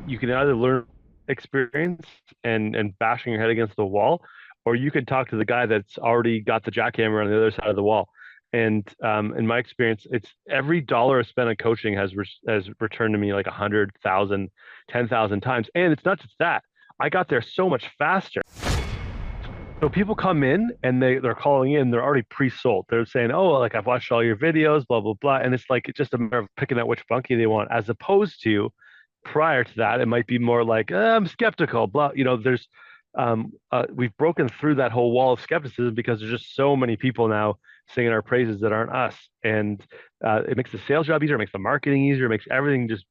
You can either learn experience and bashing your head against the wall, or you could talk to the guy that's already got the jackhammer on the other side of the wall. And in my experience, it's every dollar I spent on coaching has returned to me like 100,000, 10,000 times. And it's not just that. I got there so much faster. So people come in and they're calling in, they're already pre-sold. They're saying, "Oh, like I've watched all your videos, blah blah blah," and it's like it's just a matter of picking out which bunkie they want, as opposed to prior to that, it might be more like I'm skeptical, blah. We've broken through that whole wall of skepticism because there's just so many people now singing our praises that aren't us, and it makes the sales job easier, it makes the marketing easier, it makes everything just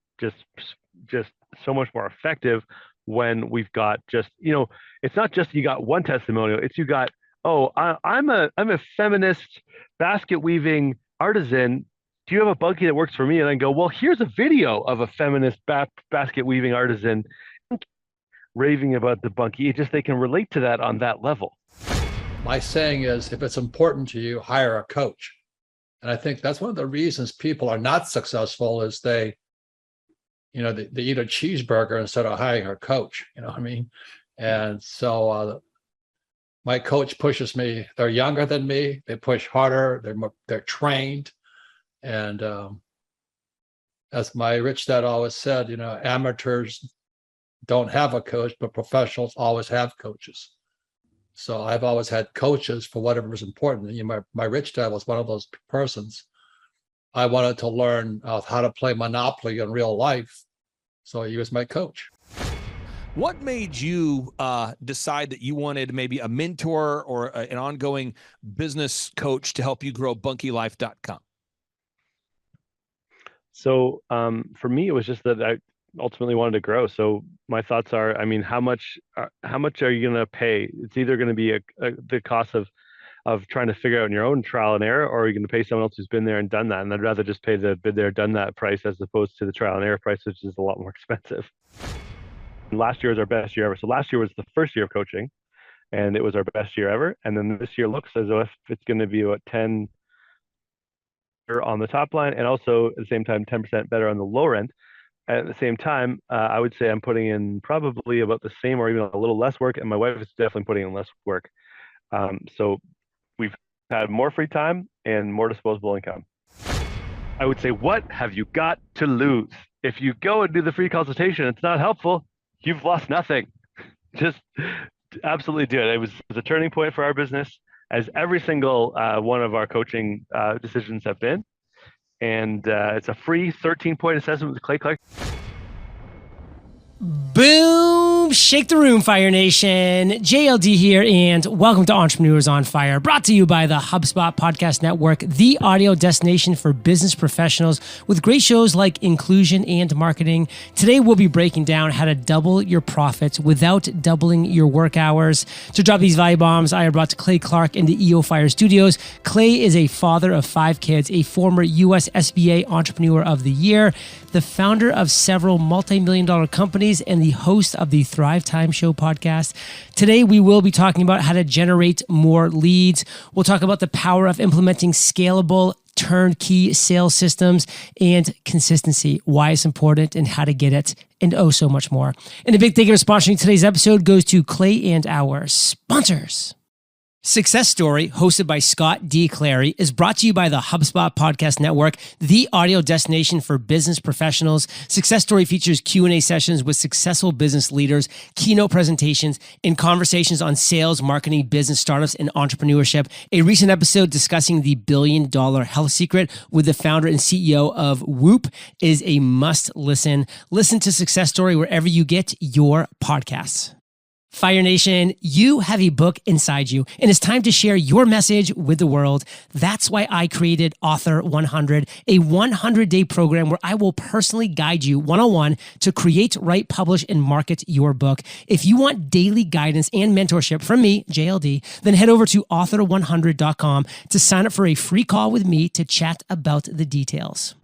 so much more effective when we've got it's not just you got one testimonial, it's you got, oh, I'm a feminist basket weaving artisan. Do you have a bunkie that works for me? And I go, well, here's a video of a feminist basket weaving artisan raving about the bunkie. It just they can relate to that on that level. My saying is, if it's important to you, hire a coach. And I think that's one of the reasons people are not successful is they eat a cheeseburger instead of hiring a coach. You know what I mean? And so my coach pushes me. They're younger than me. They push harder. They're trained. And as my rich dad always said, amateurs don't have a coach, but professionals always have coaches. So I've always had coaches for whatever was important. My rich dad was one of those persons. I wanted to learn how to play Monopoly in real life. So he was my coach. What made you decide that you wanted maybe a mentor or an ongoing business coach to help you grow bunkielife.com? So for me, it was just that I ultimately wanted to grow. So my thoughts are, I mean, how much are you going to pay? It's either going to be the cost of trying to figure out on your own trial and error, or are you going to pay someone else who's been there and done that? And I'd rather just pay the been there, done that price as opposed to the trial and error price, which is a lot more expensive. And last year was our best year ever. So last year was the first year of coaching, and it was our best year ever. And then this year looks as if it's going to be about 10 on the top line, and also at the same time 10% better on the lower end. At the same time, I would say I'm putting in probably about the same or even a little less work, and my wife is definitely putting in less work. So we've had more free time and more disposable income. I would say, what have you got to lose? If you go and do the free consultation, it's not helpful, you've lost nothing. Just absolutely do it. It was a turning point for our business, as every single one of our coaching decisions have been. And it's a free 13-point assessment with Clay Clark. Boom! Shake the room, Fire Nation. JLD here, and welcome to Entrepreneurs on Fire, brought to you by the HubSpot Podcast Network, the audio destination for business professionals with great shows like Inclusion and Marketing. Today, we'll be breaking down how to double your profits without doubling your work hours. To drop these value bombs, I brought to Clay Clark in the EO Fire Studios. Clay is a father of 5 kids, a former US SBA Entrepreneur of the Year, the founder of several multi-million-dollar companies, and the host of the Thrivetime Show podcast. Today, we will be talking about how to generate more leads. We'll talk about the power of implementing scalable turnkey sales systems and consistency, why it's important and how to get it, and oh so much more. And a big thank you for sponsoring today's episode goes to Clay and our sponsors. Success Story, hosted by Scott D. Clary, is brought to you by the HubSpot Podcast Network, the audio destination for business professionals. Success Story features Q&A sessions with successful business leaders, keynote presentations, and conversations on sales, marketing, business startups, and entrepreneurship. A recent episode discussing the billion-dollar health secret with the founder and CEO of Whoop is a must listen. Listen to Success Story wherever you get your podcasts. Fire Nation, you have a book inside you, and it's time to share your message with the world. That's why I created Author 100, a 100-day program where I will personally guide you one-on-one to create, write, publish, and market your book. If you want daily guidance and mentorship from me, JLD, then head over to author100.com to sign up for a free call with me to chat about the details.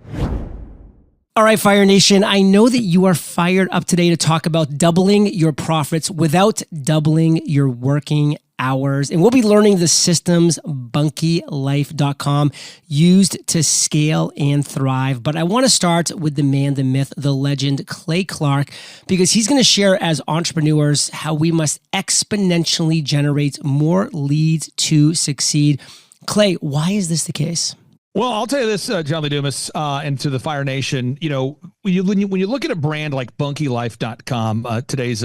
All right, Fire Nation, I know that you are fired up today to talk about doubling your profits without doubling your working hours. And we'll be learning the systems bunkylife.com used to scale and thrive. But I want to start with the man, the myth, the legend, Clay Clark, because he's going to share as entrepreneurs how we must exponentially generate more leads to succeed. Clay, why is this the case? Well, I'll tell you this, John Lee Dumas, and to the Fire Nation, when you look at a brand like bunkylife.com, today's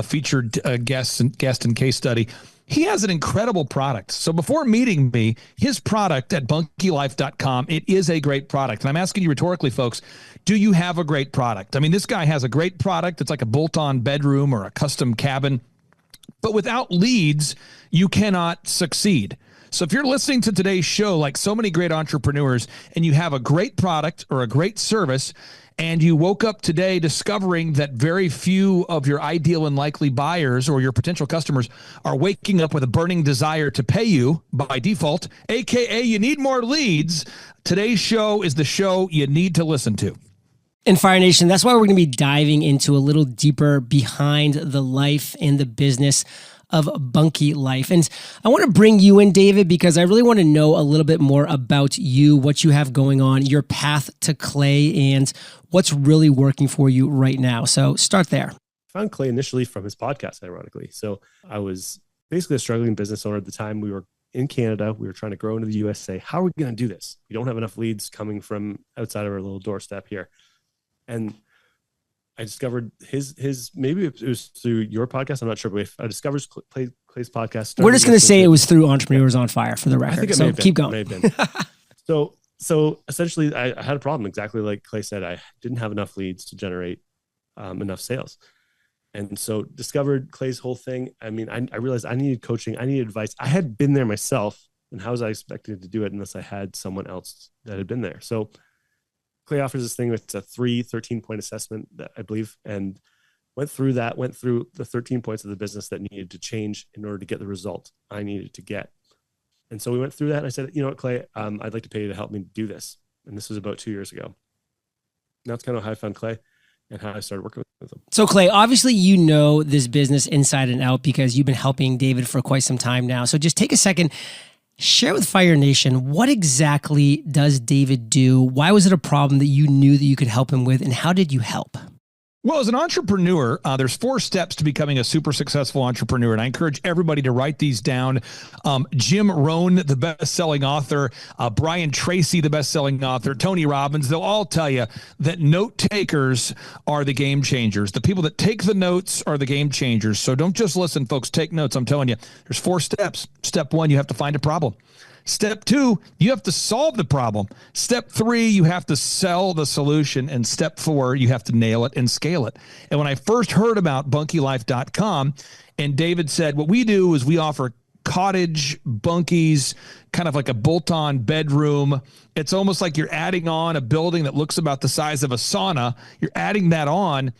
featured guest and case study, he has an incredible product. So before meeting me, his product at bunkylife.com, it is a great product. And I'm asking you rhetorically, folks, do you have a great product? I mean, this guy has a great product. It's like a bolt-on bedroom or a custom cabin. But without leads, you cannot succeed. So if you're listening to today's show, like so many great entrepreneurs, and you have a great product or a great service, and you woke up today discovering that very few of your ideal and likely buyers or your potential customers are waking up with a burning desire to pay you by default, AKA you need more leads, today's show is the show you need to listen to. In Fire Nation, that's why we're going to be diving into a little deeper behind the life and the business of Bunky Life. And I want to bring you in, David, because I really want to know a little bit more about you, what you have going on, your path to Clay, and what's really working for you right now. So start there. I found Clay initially from his podcast, ironically. So I was basically a struggling business owner at the time. We were in Canada. We were trying to grow into the USA. How are we going to do this? We don't have enough leads coming from outside of our little doorstep here. And I discovered his maybe it was through your podcast. I'm not sure, but I discovered Clay's podcast. We're just going to say it was through Entrepreneurs on Fire for the record. I think it so may have been, keep going. May have been. So essentially I had a problem, exactly like Clay said. I didn't have enough leads to generate enough sales. And so discovered Clay's whole thing. I mean, I realized I needed coaching. I needed advice. I had been there myself, and how was I expected to do it unless I had someone else that had been there? So Clay offers this thing. It's a 13-point assessment, that I believe, and went through the 13 points of the business that needed to change in order to get the result I needed to get. And so we went through that, and I said, you know what, Clay, I'd like to pay you to help me do this. And this was about 2 years ago. And that's kind of how I found Clay and how I started working with him. So Clay, obviously you know this business inside and out because you've been helping David for quite some time now. So just take a second, share with Fire Nation, what exactly does David do? Why was it a problem that you knew that you could help him with, and how did you help? Well, as an entrepreneur, there's 4 steps to becoming a super successful entrepreneur, and I encourage everybody to write these down. Jim Rohn, the best-selling author, Brian Tracy, the best-selling author, Tony Robbins, they'll all tell you that note takers are the game changers. The people that take the notes are the game changers. So don't just listen, folks. Take notes. I'm telling you, there's 4 steps. Step 1, you have to find a problem. Step 2, you have to solve the problem. Step 3, you have to sell the solution. And step 4, you have to nail it and scale it. And when I first heard about bunkylife.com, and David said, what we do is we offer cottage bunkies, kind of like a bolt-on bedroom. It's almost like you're adding on a building that looks about the size of a sauna. You're adding that on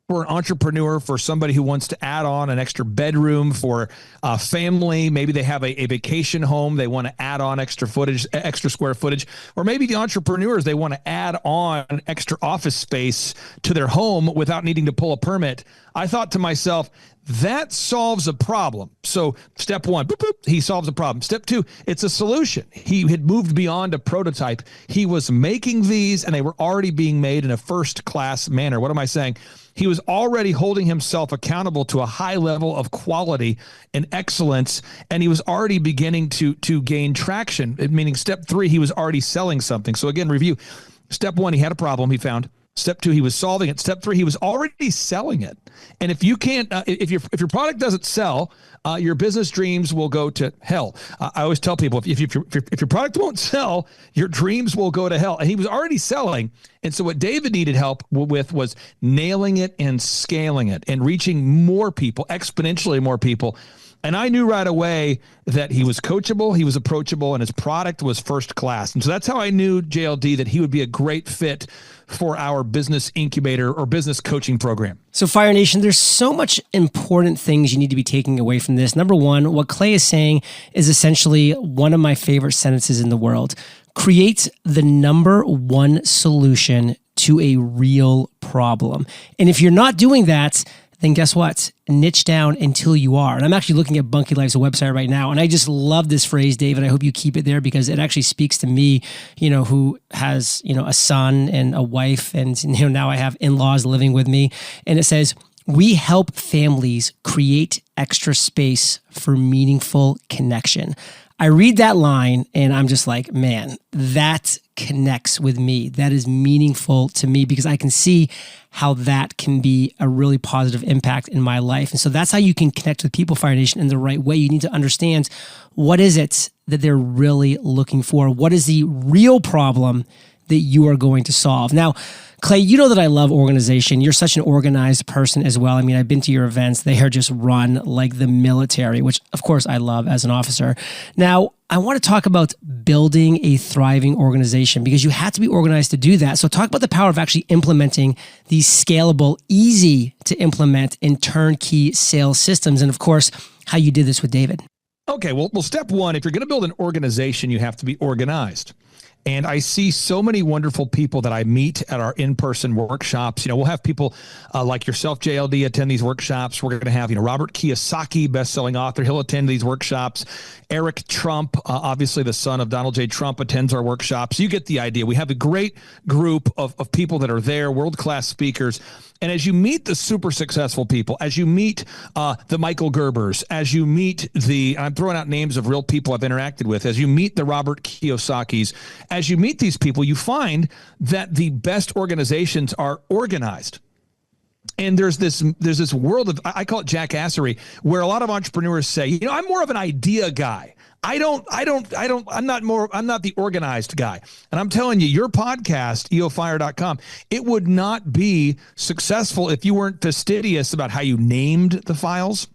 for an entrepreneur, for somebody who wants to add on an extra bedroom, for a family. Maybe they have a vacation home. They want to add on extra square footage, or maybe the entrepreneurs, they want to add on extra office space to their home without needing to pull a permit. I thought to myself, that solves a problem. So step 1, boop, boop, he solves a problem. Step 2, it's a solution. He had moved beyond a prototype. He was making these, and they were already being made in a first-class manner. What am I saying? He was already holding himself accountable to a high level of quality and excellence, and he was already beginning to gain traction, meaning step 3, he was already selling something. So again, review. Step 1, he had a problem he found. Step 2, he was solving it. Step 3, he was already selling it. And if you can't, if your product doesn't sell, your business dreams will go to hell. I always tell people, if your product won't sell, your dreams will go to hell. And he was already selling. And so what David needed help with was nailing it and scaling it and reaching more people, exponentially more people. And I knew right away that he was coachable, he was approachable, and his product was first class. And so that's how I knew, JLD, that he would be a great fit for our business incubator or business coaching program. So Fire Nation, there's so much important things you need to be taking away from this. Number 1, what Clay is saying is essentially one of my favorite sentences in the world. Create the number 1 solution to a real problem. And if you're not doing that, then guess what? Niche down until you are. And I'm actually looking at Bunky Life's website right now. And I just love this phrase, David. I hope you keep it there because it actually speaks to me, who has, a son and a wife. And, now I have in-laws living with me. And it says, we help families create extra space for meaningful connection. I read that line and I'm just like, man, that connects with me. That is meaningful to me because I can see how that can be a really positive impact in my life. And so that's how you can connect with people, Fire Nation, in the right way. You need to understand what is it that they're really looking for? What is the real problem that you are going to solve? Now, Clay, you know that I love organization. You're such an organized person as well. I mean, I've been to your events. They are just run like the military, which of course I love as an officer. Now, I want to talk about building a thriving organization because you have to be organized to do that. So talk about the power of actually implementing these scalable, easy to implement and turnkey sales systems. And of course, how you did this with David. Okay, well, step one, if you're going to build an organization, you have to be organized. And I see so many wonderful people that I meet at our in-person workshops. We'll have people like yourself, JLD, attend these workshops. We're going to have, Robert Kiyosaki, best-selling author. He'll attend these workshops. Eric Trump, obviously the son of Donald J. Trump, attends our workshops. You get the idea. We have a great group of people that are there, world-class speakers. And as you meet the super successful people, as you meet the Michael Gerbers, as you meet I'm throwing out names of real people I've interacted with, as you meet the Robert Kiyosakis, as you meet these people, you find that the best organizations are organized. And there's this world of, I call it jackassery, where a lot of entrepreneurs say, I'm more of an idea guy. I'm not the organized guy. And I'm telling you, your podcast, eofire.com, it would not be successful if you weren't fastidious about how you named the files,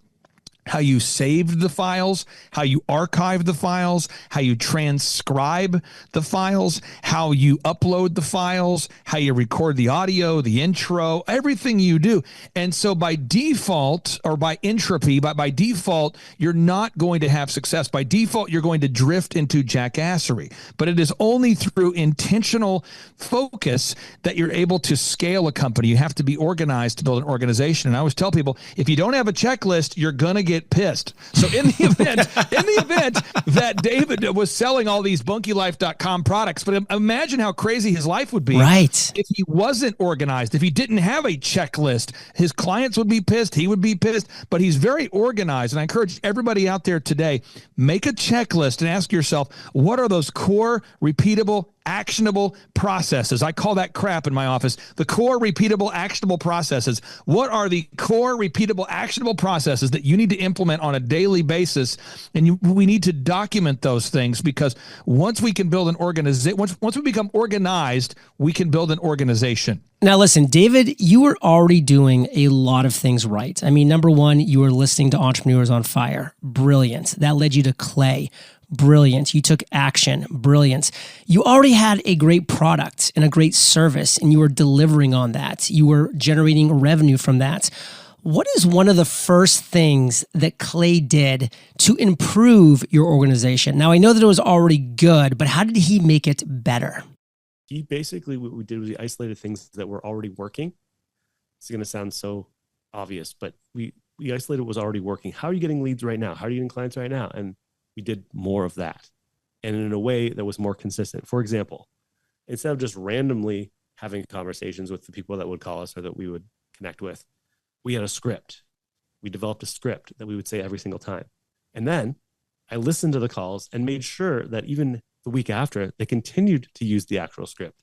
how you saved the files, how you archive the files, how you transcribe the files, how you upload the files, how you record the audio, the intro, everything you do. And so by default, or by entropy, by default, you're not going to have success. By default, you're going to drift into jackassery. But it is only through intentional focus that you're able to scale a company. You have to be organized to build an organization. And I always tell people, if you don't have a checklist, you're going to get pissed. So in the event that David was selling all these bunkylife.com products, but imagine how crazy his life would be if he wasn't organized, if he didn't have a checklist. His clients would be pissed, he would be pissed, but he's very organized. And I encourage everybody out there today, make a checklist and ask yourself, what are those core, repeatable, actionable processes? I call that crap in my office. The core, repeatable, actionable processes. What are the core, repeatable, actionable processes that you need to implement on a daily basis? And we need to document those things, because once we can build an organization, once we become organized, we can build an organization. Now, listen, David, you were already doing a lot of things right. I mean, number one, you were listening to Entrepreneurs on Fire. Brilliant. That led you to Clay. Brilliant. You took action. Brilliant. You already had a great product and a great service, and you were delivering on that. You were generating revenue from that. What is one of the first things that Clay did to improve your organization? Now, I know that it was already good, but how did he make it better? He basically, what we did was we isolated things that were already working. It's going to sound so obvious, but we isolated what was already working. How are you getting leads right now? How are you getting clients right now? And we did more of that, and in a way that was more consistent. For example, instead of just randomly having conversations with the people that would call us or that we would connect with, we had a script. We developed a script that we would say every single time. And then I listened to the calls and made sure that even the week after, they continued to use the actual script.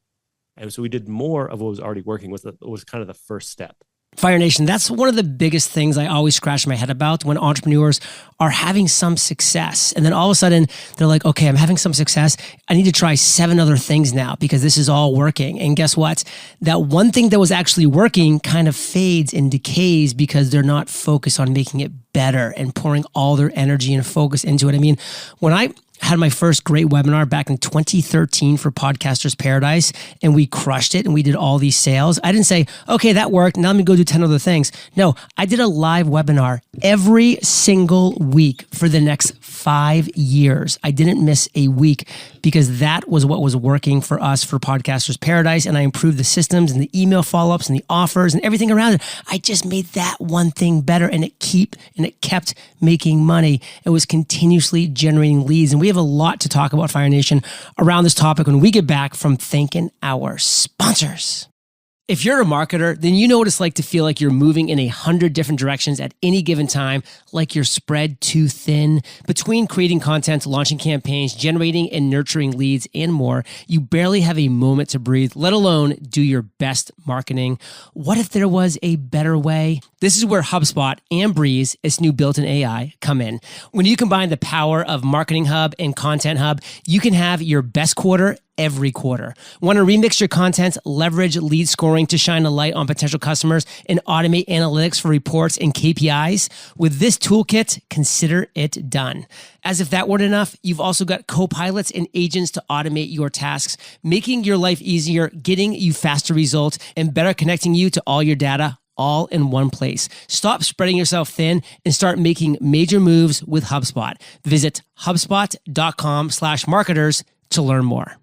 And so we did more of what was already working, was kind of the first step. Fire Nation, that's one of the biggest things I always scratch my head about when entrepreneurs are having some success. And then all of a sudden, they're like, okay, I'm having some success. I need to try 7 other things now because this is all working. And guess what? That one thing that was actually working kind of fades and decays because they're not focused on making it better and pouring all their energy and focus into it. I mean, when I had my first great webinar back in 2013 for Podcasters Paradise, and we crushed it and we did all these sales. I didn't say, okay, that worked. Now let me go do 10 other things. No, I did a live webinar every single week for the next 5 years. I didn't miss a week because that was what was working for us for Podcasters Paradise. And I improved the systems and the email follow-ups and the offers and everything around it. I just made that one thing better, and it kept making money. It was continuously generating leads. And we have a lot to talk about, Fire Nation, around this topic when we get back from thanking our sponsors. If you're a marketer, then you know what it's like to feel like you're moving in 100 different directions at any given time, like you're spread too thin. Between creating content, launching campaigns, generating and nurturing leads, and more, you barely have a moment to breathe, let alone do your best marketing. What if there was a better way? This is where HubSpot and Breeze, its new built-in AI, come in. When you combine the power of Marketing Hub and Content Hub, you can have your best quarter every quarter. Want to remix your content, leverage lead scoring to shine a light on potential customers, and automate analytics for reports and KPIs? With this toolkit, consider it done. As if that weren't enough, you've also got co-pilots and agents to automate your tasks, making your life easier, getting you faster results, and better connecting you to all your data all in one place. Stop spreading yourself thin and start making major moves with HubSpot. Visit HubSpot.com/marketers to learn more.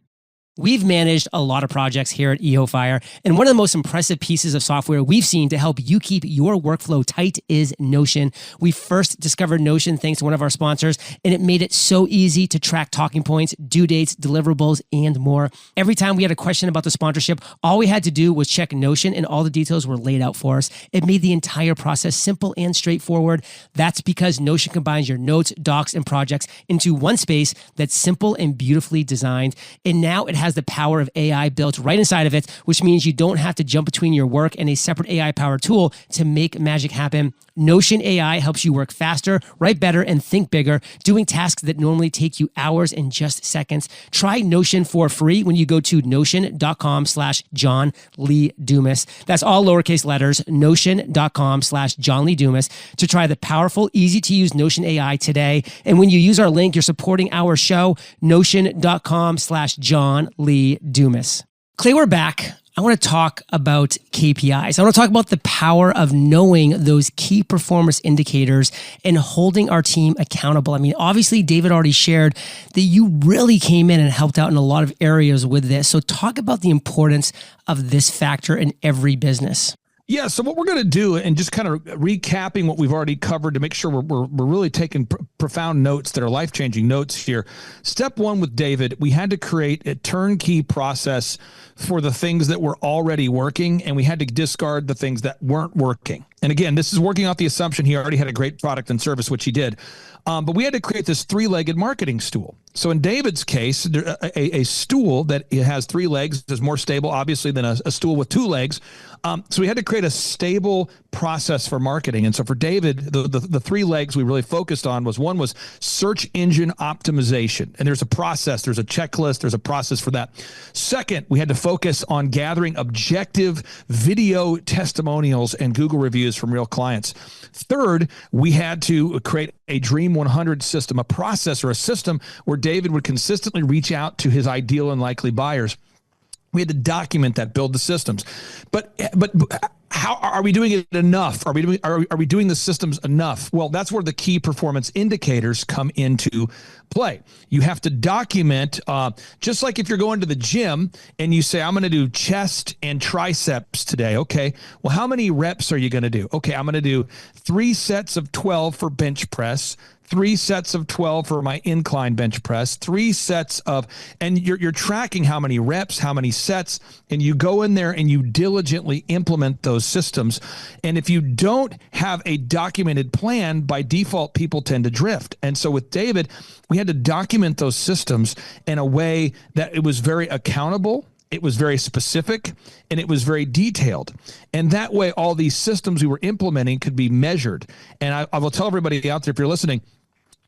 We've managed a lot of projects here at EhoFire, and one of the most impressive pieces of software we've seen to help you keep your workflow tight is Notion. We first discovered Notion thanks to one of our sponsors, and it made it so easy to track talking points, due dates, deliverables, and more. Every time we had a question about the sponsorship, all we had to do was check Notion, and all the details were laid out for us. It made the entire process simple and straightforward. That's because Notion combines your notes, docs, and projects into one space that's simple and beautifully designed, and now it has the power of AI built right inside of it, which means you don't have to jump between your work and a separate AI-powered tool to make magic happen. Notion AI helps you work faster, write better, and think bigger, doing tasks that normally take you hours in just seconds. Try Notion for free when you go to notion.com/John Lee Dumas. That's all lowercase letters, notion.com/John Lee Dumas, to try the powerful, easy-to-use Notion AI today. And when you use our link, you're supporting our show, notion.com/John Lee Dumas. Clay, we're back. I want to talk about KPIs. I want to talk about the power of knowing those key performance indicators and holding our team accountable. I mean, obviously, David already shared that you really came in and helped out in a lot of areas with this. So talk about the importance of this factor in every business. Yeah, so what we're going to do, and just kind of recapping what we've already covered to make sure we're really taking profound notes that are life-changing notes here. Step one with David, we had to create a turnkey process for the things that were already working, and we had to discard the things that weren't working. And again, this is working off the assumption he already had a great product and service, which he did. But we had to create this three-legged marketing stool. So in David's case, a stool that has 3 legs is more stable, obviously, than a stool with 2 legs. So we had to create a stable process for marketing. And so for David, the 3 legs we really focused on one was search engine optimization. And there's a process, there's a checklist, there's a process for that. Second, we had to focus on gathering objective video testimonials and Google reviews from real clients. Third, we had to create a Dream 100 system, a process or a system where David would consistently reach out to his ideal and likely buyers. We had to document that, build the systems. But how are we doing it enough? Are we doing the systems enough? Well, that's where the key performance indicators come into play. You have to document, just like if you're going to the gym and you say, I'm going to do chest and triceps today. Okay. Well, how many reps are you going to do? Okay. I'm going to do 3 sets of 12 for bench press, 3 sets of 12 for my incline bench press, 3 sets of, and you're tracking how many reps, how many sets, and you go in there and you diligently implement those systems. And if you don't have a documented plan, by default, people tend to drift. And so with David, we had to document those systems in a way that it was very accountable, it was very specific, and it was very detailed. And that way, all these systems we were implementing could be measured. And I will tell everybody out there, if you're listening,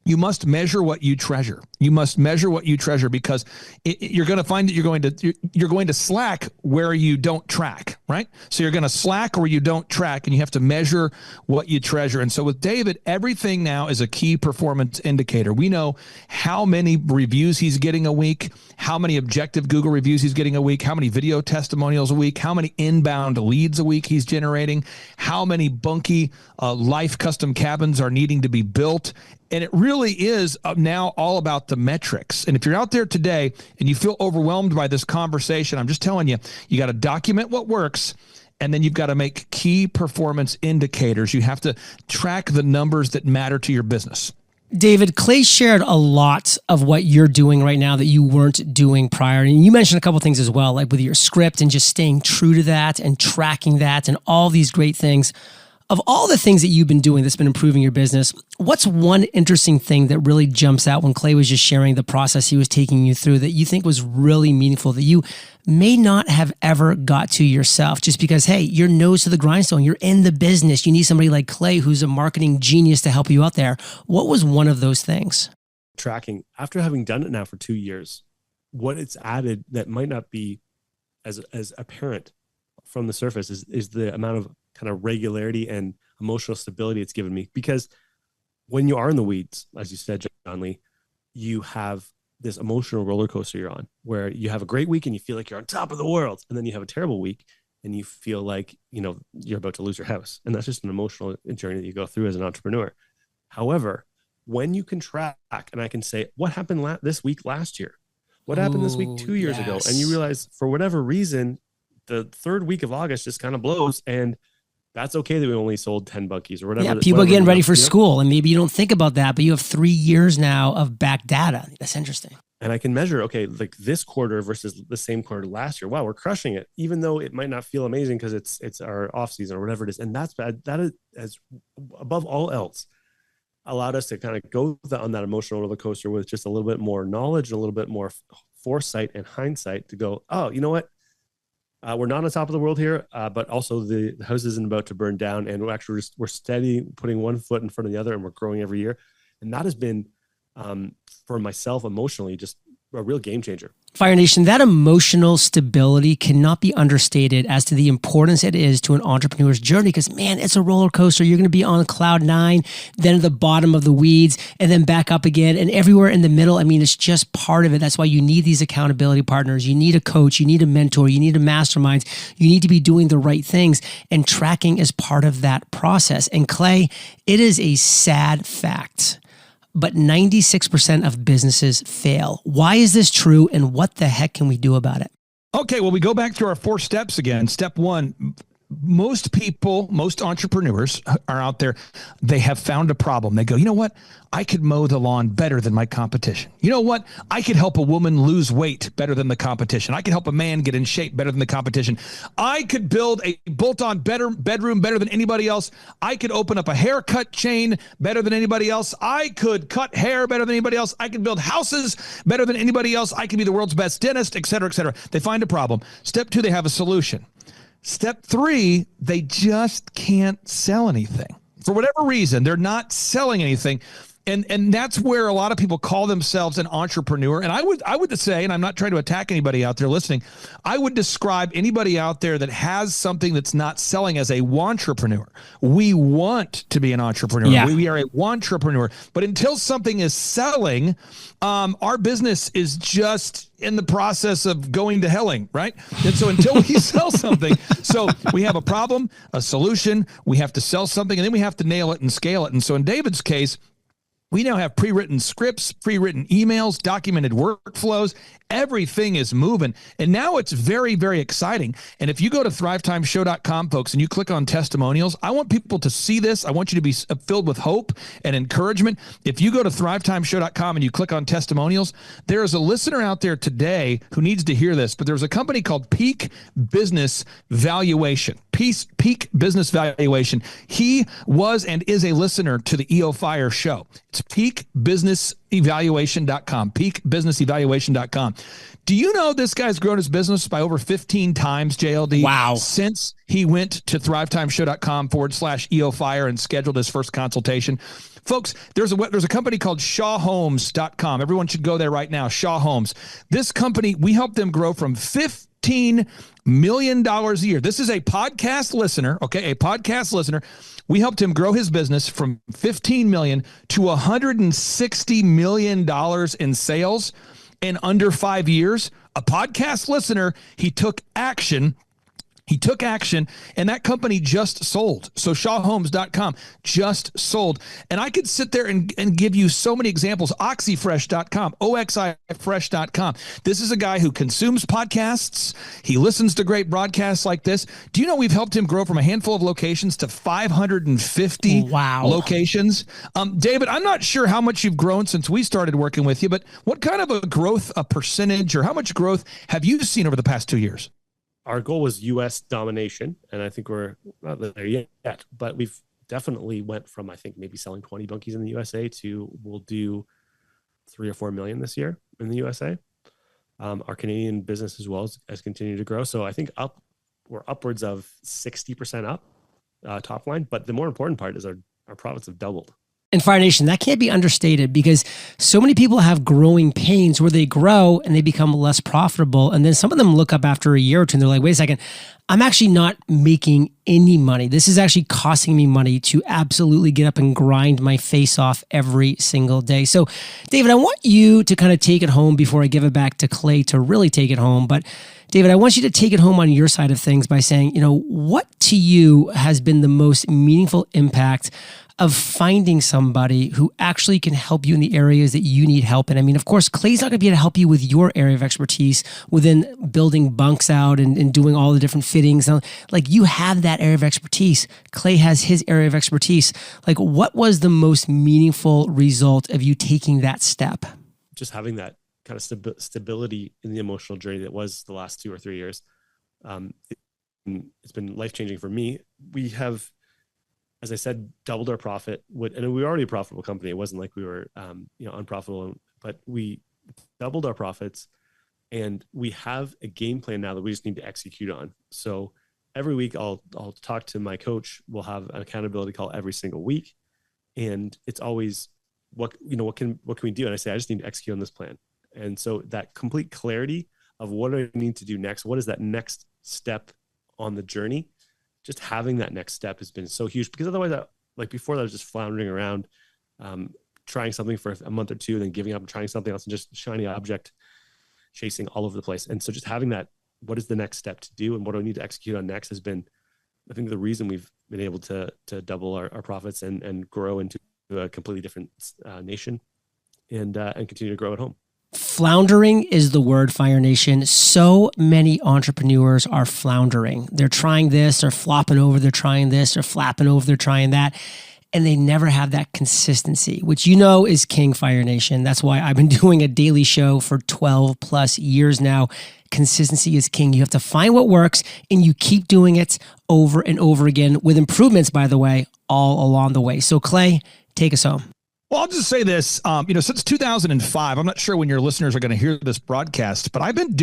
You must measure what you treasure. You must measure what you treasure, because you're going to find that you're going to slack where you don't track, right? So you're going to slack where you don't track, and you have to measure what you treasure. And so with David, everything now is a key performance indicator. We know how many reviews he's getting a week, how many objective Google reviews he's getting a week, how many video testimonials a week, how many inbound leads a week he's generating, how many bunky life custom cabins are needing to be built. And it really is now all about the metrics. And if you're out there today and you feel overwhelmed by this conversation, I'm just telling you, you got to document what works, and then you've got to make key performance indicators. You have to track the numbers that matter to your business. David, Clay shared a lot of what you're doing right now that you weren't doing prior. And you mentioned a couple of things as well, like with your script and just staying true to that and tracking that and all these great things. Of all the things that you've been doing that's been improving your business, what's one interesting thing that really jumps out when Clay was just sharing the process he was taking you through that you think was really meaningful, that you may not have ever got to yourself just because, hey, you're nose to the grindstone, you're in the business, you need somebody like Clay who's a marketing genius to help you out there. What was one of those things? Tracking. After having done it now for 2 years, what it's added that might not be as apparent from the surface is the amount of kind of regularity and emotional stability it's given me. Because when you are in the weeds, as you said, John Lee, you have this emotional roller coaster you're on, where you have a great week and you feel like you're on top of the world, and then you have a terrible week and you feel like, you know, you're about to lose your house. And that's just an emotional journey that you go through as an entrepreneur. However, when you can track, and I can say, what happened this week last year? What happened this week 2 years ago? And you realize, for whatever reason, the third week of August just kind of blows, and that's okay that we only sold 10 bunkies or whatever. Yeah, people getting ready for school, and maybe you don't think about that, but you have 3 years now of back data. That's interesting. And I can measure, okay, like this quarter versus the same quarter last year. Wow, we're crushing it, even though it might not feel amazing because it's our off season or whatever it is. And that's bad. That is, as above all else, allowed us to kind of go on that emotional roller coaster with just a little bit more knowledge and a little bit more foresight and hindsight to go, oh, you know what? We're not on the top of the world here, but also the house isn't about to burn down, and we're steady, putting one foot in front of the other, and we're growing every year. And that has been, for myself emotionally, just a real game changer. Fire Nation, that emotional stability cannot be understated as to the importance it is to an entrepreneur's journey, because, man, it's a roller coaster. You're going to be on cloud 9, then at the bottom of the weeds, and then back up again, and everywhere in the middle. I mean, it's just part of it. That's why you need these accountability partners. You need a coach. You need a mentor. You need a mastermind. You need to be doing the right things, and tracking is part of that process. And Clay, it is a sad fact, but 96% of businesses fail. Why is this true, and what the heck can we do about it? Okay, well, we go back to our 4 steps again. Step 1, most people, most entrepreneurs are out there, they have found a problem. They go, you know what? I could mow the lawn better than my competition. You know what? I could help a woman lose weight better than the competition. I could help a man get in shape better than the competition. I could build a bolt-on bedroom better than anybody else. I could open up a haircut chain better than anybody else. I could cut hair better than anybody else. I could build houses better than anybody else. I could be the world's best dentist, et cetera, et cetera. They find a problem. Step 2, they have a solution. Step 3, they just can't sell anything. For whatever reason, they're not selling anything. And that's where a lot of people call themselves an entrepreneur. And I would say, and I'm not trying to attack anybody out there listening, I would describe anybody out there that has something that's not selling as a wantrepreneur. We want to be an entrepreneur. Yeah. We are a wantrepreneur. But until something is selling, our business is just in the process of going to helling, right? And so until we sell something, so we have a problem, a solution, we have to sell something, and then we have to nail it and scale it. And so in David's case, we now have pre-written scripts, pre-written emails, documented workflows. Everything is moving. And now it's very, very exciting. And if you go to thrivetimeshow.com, folks, and you click on testimonials, I want people to see this. I want you to be filled with hope and encouragement. If you go to thrivetimeshow.com and you click on testimonials, there is a listener out there today who needs to hear this, but there's a company called Peak Business Valuation. Peak Business Valuation. He was and is a listener to the EO Fire show. It's peakbusinessevaluation.com, peakbusinessevaluation.com. Do you know this guy's grown his business by over 15 times, JLD? Wow. Since he went to thrivetimeshow.com/EO Fire and scheduled his first consultation. Folks, there's a company called shawhomes.com. Everyone should go there right now, Shaw Homes. This company, we helped them grow from $15 million a year. This is a podcast listener, okay, a podcast listener. We helped him grow his business from $15 million to $160 million in sales in under 5 years. A podcast listener, he took action. And that company just sold. So shawhomes.com just sold. And I could sit there and give you so many examples. Oxyfresh.com, oxifresh.com. This is a guy who consumes podcasts. He listens to great broadcasts like this. Do you know we've helped him grow from a handful of locations to 550 locations? David, I'm not sure how much you've grown since we started working with you, but what kind of a percentage, or how much growth have you seen over the past 2 years? Our goal was U.S. domination, and I think we're not there yet, but we've definitely went from, I think, maybe selling 20 bunkies in the USA to we'll do 3 or 4 million this year in the USA. Our Canadian business as well has continued to grow. So I think we're upwards of 60% up top line. But the more important part is our profits have doubled. And Fire Nation, that can't be understated, because so many people have growing pains where they grow and they become less profitable. And then some of them look up after a year or two and they're like, wait a second, I'm actually not making any money. This is actually costing me money to absolutely get up and grind my face off every single day. So David, I want you to kind of take it home before I give it back to Clay to really take it home. But David, I want you to take it home on your side of things by saying, what to you has been the most meaningful impact of finding somebody who actually can help you in the areas that you need help in? I mean, of course, Clay's not going to be able to help you with your area of expertise within building bunks out and doing all the different fittings. Like, you have that area of expertise. Clay has his area of expertise. Like, what was the most meaningful result of you taking that step? Just having that kind of stability in the emotional journey that was the last 2 or 3 years. It's been life-changing for me. We have, as I said, doubled our profit. And we were already a profitable company. It wasn't like we were, unprofitable, but we doubled our profits, and we have a game plan now that we just need to execute on. So every week I'll talk to my coach. We'll have an accountability call every single week. And it's always, what can we do? And I say, I just need to execute on this plan. And so that complete clarity of what do I need to do next? What is that next step on the journey? Just having that next step has been so huge, because otherwise, before that, I was just floundering around, trying something for a month or two, then giving up and trying something else, and just shiny object chasing all over the place. And so just having that, what is the next step to do and what do I need to execute on next, has been, I think, the reason we've been able to double our profits and grow into a completely different nation and continue to grow at home. Floundering is the word, Fire Nation. So many entrepreneurs are floundering. They're trying this, they're flopping over, they're trying this, they're flapping over, they're trying that. And they never have that consistency, which is king, Fire Nation. That's why I've been doing a daily show for 12 plus years now. Consistency is king. You have to find what works and you keep doing it over and over again, with improvements, by the way, all along the way. So Clay, take us home. Well, I'll just say this, since 2005, I'm not sure when your listeners are going to hear this broadcast, but I've been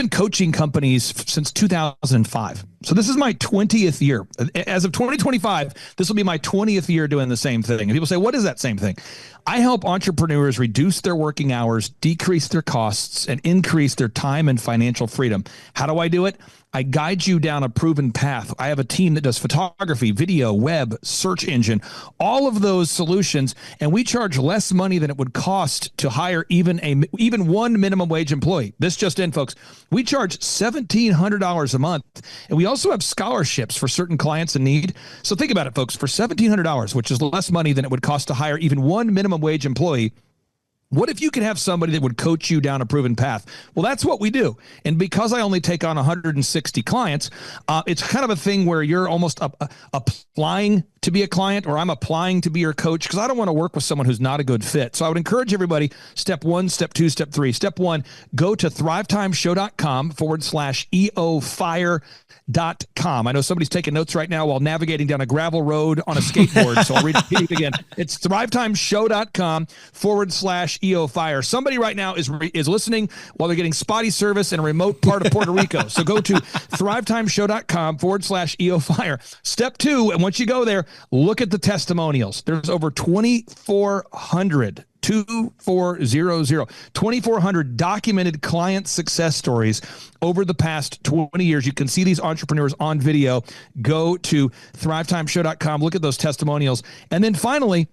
coaching companies since 2005. So this is my 20th year. As of 2025, this will be my 20th year doing the same thing. And people say, what is that same thing? I help entrepreneurs reduce their working hours, decrease their costs, and increase their time and financial freedom. How do I do it? I guide you down a proven path. I have a team that does photography, video, web, search engine, all of those solutions, and we charge less money than it would cost to hire even one minimum wage employee. This just in, folks. We charge $1,700 a month, and we also have scholarships for certain clients in need. So think about it, folks. For $1,700, which is less money than it would cost to hire even one minimum wage employee, what if you could have somebody that would coach you down a proven path? Well, that's what we do. And because I only take on 160 clients, it's kind of a thing where you're almost applying to be a client, or I'm applying to be your coach, because I don't want to work with someone who's not a good fit. So I would encourage everybody, step 1, step 2, step 3. Step 1, go to thrivetimeshow.com/EOFire.com. I know somebody's taking notes right now while navigating down a gravel road on a skateboard. So I'll repeat it again. It's thrivetimeshow.com/EOFire. Somebody right now is listening while they're getting spotty service in a remote part of Puerto Rico. So go to thrivetimeshow.com/EOFire. Step 2, and once you go there, Look at the testimonials. There's over 2,400 2,400 documented client success stories over the past 20 years. You can see these entrepreneurs on video. Go to thrivetimeshow.com, look at those testimonials. And then finally,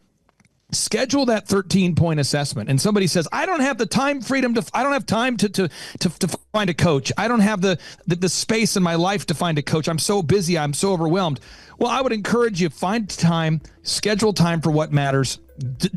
schedule that 13-point assessment. And somebody says, I don't have the time freedom I don't have time to find a coach. I don't have the space in my life to find a coach. I'm so busy. I'm so overwhelmed. Well, I would encourage you, find time, schedule time for what matters.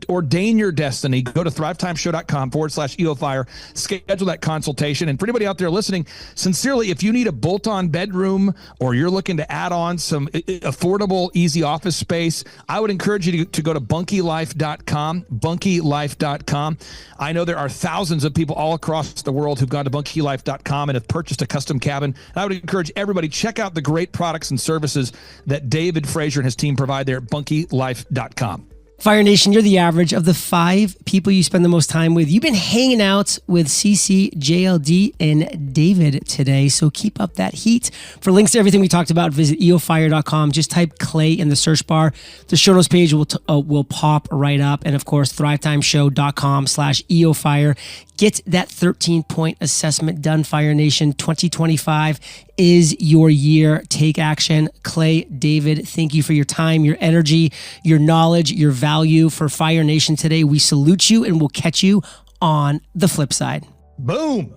Ordain your destiny. Go to thrivetimeshow.com/EOFire, schedule that consultation. And for anybody out there listening, sincerely, if you need a bolt-on bedroom or you're looking to add on some affordable, easy office space, I would encourage you to go to bunkylife.com, bunkylife.com. I know there are thousands of people all across the world who've gone to bunkylife.com and have purchased a custom cabin. And I would encourage everybody, check out the great products and services that David Frazier and his team provide there at bunkylife.com. Fire Nation, you're the average of the 5 people you spend the most time with. You've been hanging out with CC, JLD, and David today, so keep up that heat. For links to everything we talked about, visit eofire.com. Just type Clay in the search bar. The show notes page will pop right up. And of course, thrivetimeshow.com/eofire. Get that 13-point assessment done, Fire Nation. 2025 is your year. Take action. Clay, David, thank you for your time, your energy, your knowledge, your value for Fire Nation today. We salute you, and we'll catch you on the flip side. Boom.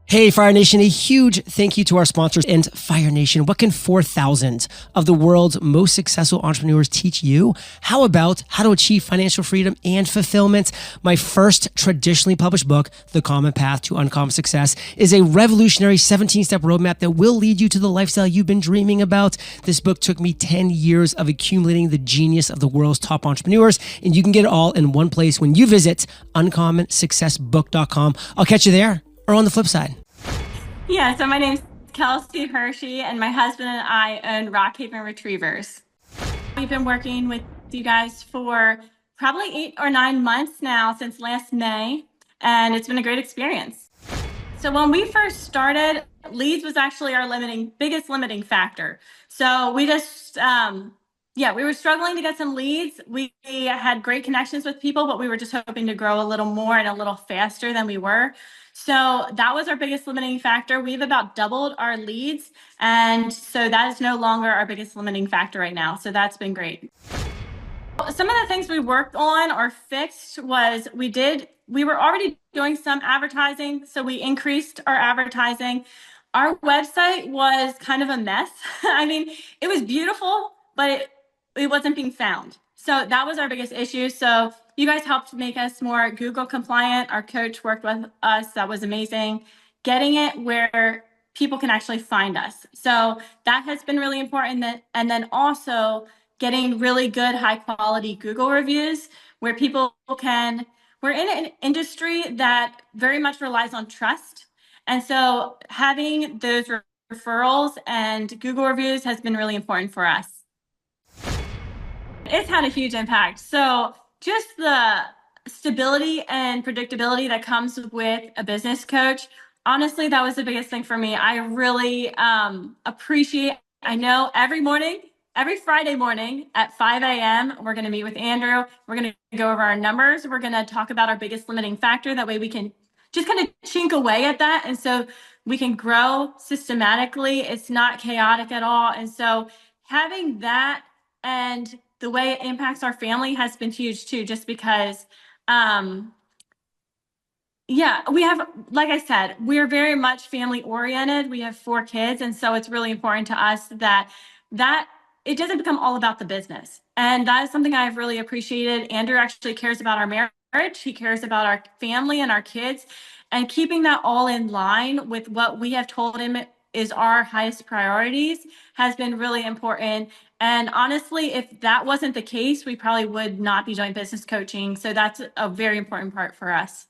Hey, Fire Nation, a huge thank you to our sponsors. And Fire Nation, what can 4,000 of the world's most successful entrepreneurs teach you? How about how to achieve financial freedom and fulfillment? My first traditionally published book, The Common Path to Uncommon Success, is a revolutionary 17-step roadmap that will lead you to the lifestyle you've been dreaming about. This book took me 10 years of accumulating the genius of the world's top entrepreneurs, and you can get it all in one place when you visit uncommonsuccessbook.com. I'll catch you there or on the flip side. Yeah, so my name's Kelsey Hershey, and my husband and I own Rock Haven Retrievers. We've been working with you guys for probably 8 or 9 months now, since last May, and it's been a great experience. So when we first started, leads was actually our biggest limiting factor. So we just, we were struggling to get some leads. We had great connections with people, but we were just hoping to grow a little more and a little faster than we were. So that was our biggest limiting factor. We've about doubled our leads. And so that is no longer our biggest limiting factor right now. So that's been great. Some of the things we worked on or fixed was we were already doing some advertising. So we increased our advertising. Our website was kind of a mess. I mean, it was beautiful, but it wasn't being found. So that was our biggest issue. So you guys helped make us more Google compliant. Our coach worked with us. That was amazing. Getting it where people can actually find us. So that has been really important. And then also getting really good, high quality Google reviews where people we're in an industry that very much relies on trust. And so having those referrals and Google reviews has been really important for us. It's had a huge impact. So just the stability and predictability that comes with a business coach, honestly, that was the biggest thing for me. I really I know every Friday morning at 5 a.m., we're going to meet with Andrew. We're going to go over our numbers. We're going to talk about our biggest limiting factor. That way we can just kind of chink away at that. And so we can grow systematically. It's not chaotic at all. And so having that and the way it impacts our family has been huge too, just because, we have, like I said, we're very much family oriented. We have 4 kids. And so it's really important to us that it doesn't become all about the business. And that is something I've really appreciated. Andrew actually cares about our marriage. He cares about our family and our kids, and keeping that all in line with what we have told him is our highest priorities has been really important. And honestly, if that wasn't the case, we probably would not be doing business coaching. So that's a very important part for us.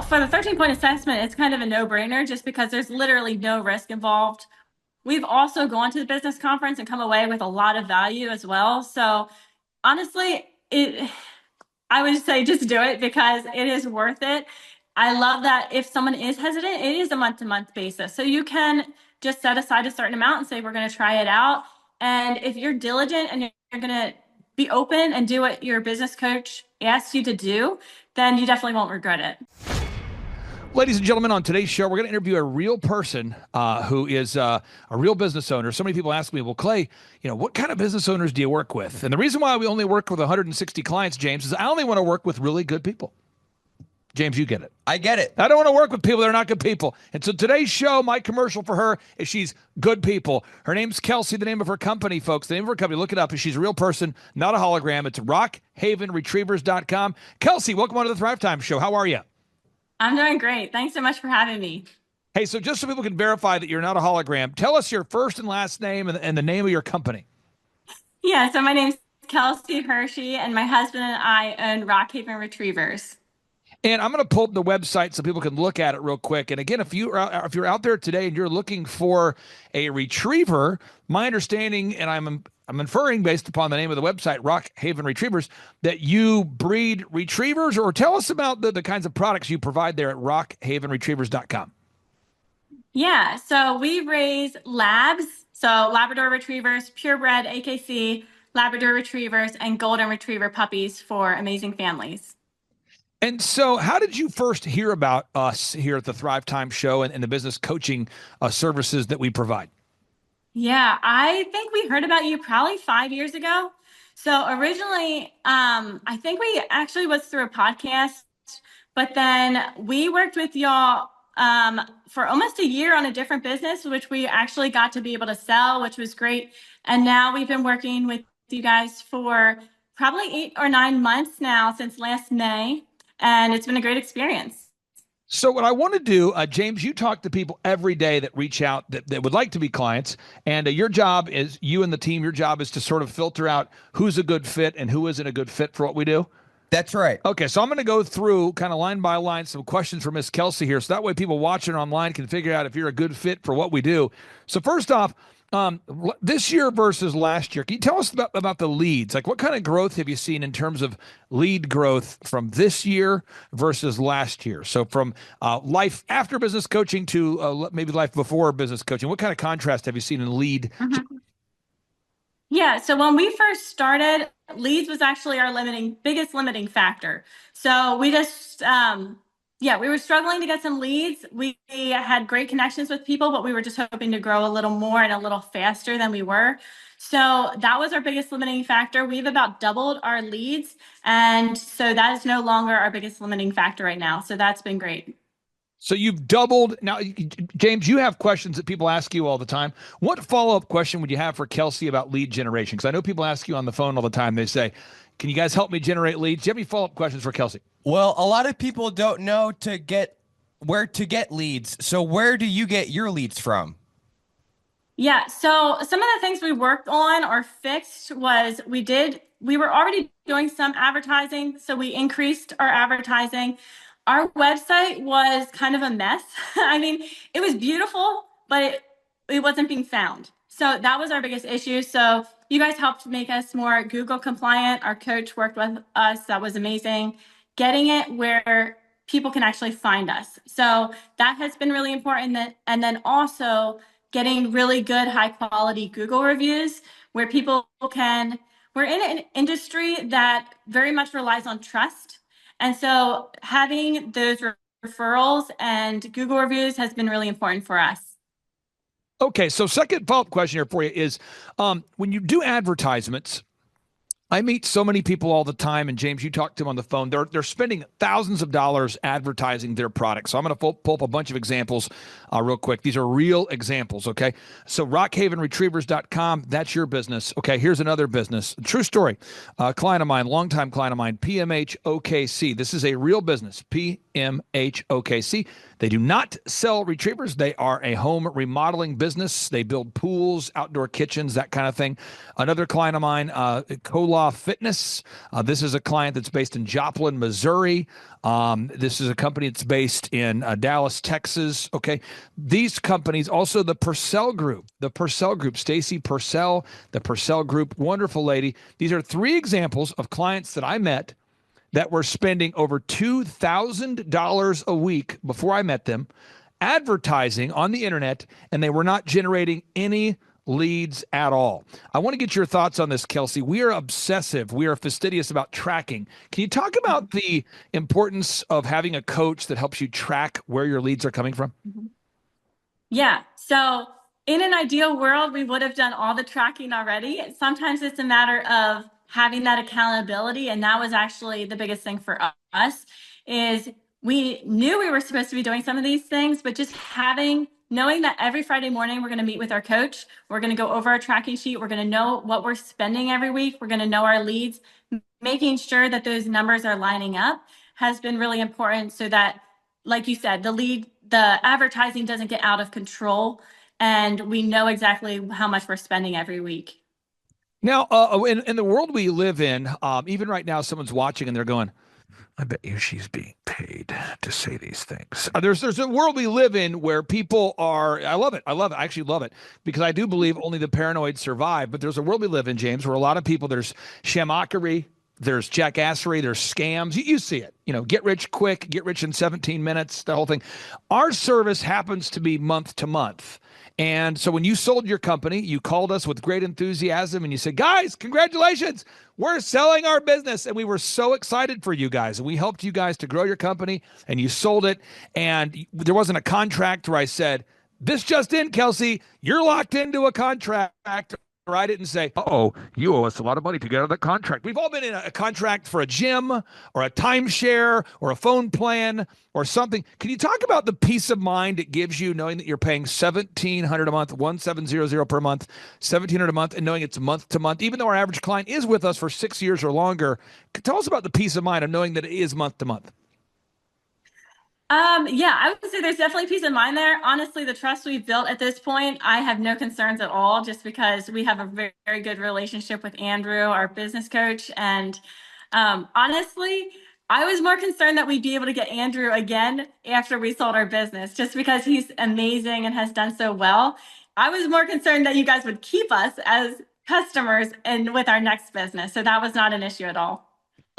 For the 13-point assessment, it's kind of a no-brainer just because there's literally no risk involved. We've also gone to the business conference and come away with a lot of value as well. So honestly, I would say just do it because it is worth it. I love that if someone is hesitant, it is a month-to-month basis. So you can just set aside a certain amount and say, we're going to try it out. And if you're diligent and you're going to be open and do what your business coach asks you to do, then you definitely won't regret it. Ladies and gentlemen, on today's show, we're going to interview a real person who is a real business owner. So many people ask me, well, Clay, what kind of business owners do you work with? And the reason why we only work with 160 clients, James, is I only want to work with really good people. James, you get it. I get it. I don't want to work with people that are not good people. And so today's show, my commercial for her is she's good people. Her name's Kelsey, the name of her company, folks. The name of her company, look it up. She's a real person, not a hologram. It's rockhavenretrievers.com. Kelsey, welcome on to the Thrivetime Show. How are you? I'm doing great. Thanks so much for having me. Hey, so just so people can verify that you're not a hologram, tell us your first and last name and the name of your company. Yeah, so my name's Kelsey Hershey, and my husband and I own Rockhaven Retrievers. And I'm going to pull up the website so people can look at it real quick. And again, if you're out there today and you're looking for a retriever, my understanding, and I'm inferring based upon the name of the website, Rockhaven Retrievers, that you breed retrievers, or tell us about the kinds of products you provide there at rockhavenretrievers.com. Yeah, so we raise labs, so Labrador Retrievers, purebred AKC, Labrador Retrievers, and Golden Retriever puppies for amazing families. And so how did you first hear about us here at the Thrivetime Show and the business coaching services that we provide? Yeah, I think we heard about you probably 5 years ago. So originally, I think we actually was through a podcast, but then we worked with y'all for almost a year on a different business, which we actually got to be able to sell, which was great. And now we've been working with you guys for probably 8 or 9 months now since last May. And it's been a great experience. So what I want to do, James, you talk to people every day that reach out that would like to be clients. And your job is, you and the team, your job is to sort of filter out who's a good fit and who isn't a good fit for what we do. That's right. Okay, so I'm going to go through kind of line by line some questions for Miss Kelsey here. So that way people watching online can figure out if you're a good fit for what we do. So first off, this year versus last year, can you tell us about the leads? Like, what kind of growth have you seen in terms of lead growth from this year versus last year? So from life after business coaching to maybe life before business coaching, what kind of contrast have you seen in lead? Mm-hmm. Yeah, so when we first started, leads was actually our biggest limiting factor. So we just, we were struggling to get some leads. We had great connections with people, but we were just hoping to grow a little more and a little faster than we were. So that was our biggest limiting factor. We've about doubled our leads. And so that is no longer our biggest limiting factor right now. So that's been great. So you've doubled. Now, James, you have questions that people ask you all the time. What follow-up question would you have for Kelsey about lead generation? Because I know people ask you on the phone all the time. They say, can you guys help me generate leads? Do you have any follow-up questions for Kelsey? Well, a lot of people don't know where to get leads. So where do you get your leads from? Yeah, so some of the things we worked on or fixed was we were already doing some advertising. So we increased our advertising. Our website was kind of a mess. I mean, it was beautiful, but it wasn't being found. So that was our biggest issue. So you guys helped make us more Google compliant. Our coach worked with us. That was amazing. Getting it where people can actually find us. So that has been really important. And then also getting really good, high quality Google reviews where people we're in an industry that very much relies on trust. And so having those referrals and Google reviews has been really important for us. Okay, so second follow-up question here for you is, when you do advertisements, I meet so many people all the time, and James, you talk to them on the phone. They're spending thousands of dollars advertising their products. So I'm going to pull up a bunch of examples real quick. These are real examples, okay? So rockhavenretrievers.com, that's your business. Okay, here's another business. True story. Client of mine, longtime client of mine, PMH OKC. This is a real business, PMH OKC. They do not sell retrievers. They are a home remodeling business. They build pools, outdoor kitchens, that kind of thing. Another client of mine, Cola Fitness. This is a client that's based in Joplin, Missouri. This is a company that's based in Dallas, Texas. Okay. These companies, also the Purcell Group, Stacy Purcell, the Purcell Group, wonderful lady. These are 3 examples of clients that I met that were spending over $2,000 a week before I met them advertising on the internet, and they were not generating any leads at all. I want to get your thoughts on this, Kelsey. We are obsessive. We are fastidious about tracking. Can you talk about the importance of having a coach that helps you track where your leads are coming from? Yeah. So in an ideal world, we would have done all the tracking already. Sometimes it's a matter of having that accountability. And that was actually the biggest thing for us is we knew we were supposed to be doing some of these things, but just knowing that every Friday morning we're going to meet with our coach, we're going to go over our tracking sheet, we're going to know what we're spending every week, we're going to know our leads, making sure that those numbers are lining up has been really important so that, like you said, the advertising doesn't get out of control and we know exactly how much we're spending every week. Now, in the world we live in, even right now, someone's watching and they're going, I bet you she's being paid to say these things. There's a world we live in where people are, I love it. I actually love it because I do believe only the paranoid survive. But there's a world we live in, James, where a lot of people, there's shamockery, there's jackassery, there's scams. You see it, get rich quick, get rich in 17 minutes, the whole thing. Our service happens to be month to month. And so when you sold your company, you called us with great enthusiasm and you said, guys, congratulations, we're selling our business. And we were so excited for you guys. And we helped you guys to grow your company and you sold it. And there wasn't a contract where I said, this just in, Kelsey, you're locked into a contract. Or I didn't say, oh, you owe us a lot of money to get out of the contract. We've all been in a contract for a gym or a timeshare or a phone plan or something. Can you talk about the peace of mind it gives you knowing that you're paying $1,700 a month, 1,700 per month, $1,700 a month, and knowing it's month to month, even though our average client is with us for 6 years or longer? Tell us about the peace of mind of knowing that it is month to month. Yeah, I would say there's definitely peace of mind there. Honestly, the trust we've built at this point, I have no concerns at all, just because we have a very, very good relationship with Andrew, our business coach. And honestly, I was more concerned that we'd be able to get Andrew again after we sold our business, just because he's amazing and has done so well. I was more concerned that you guys would keep us as customers and with our next business. So that was not an issue at all.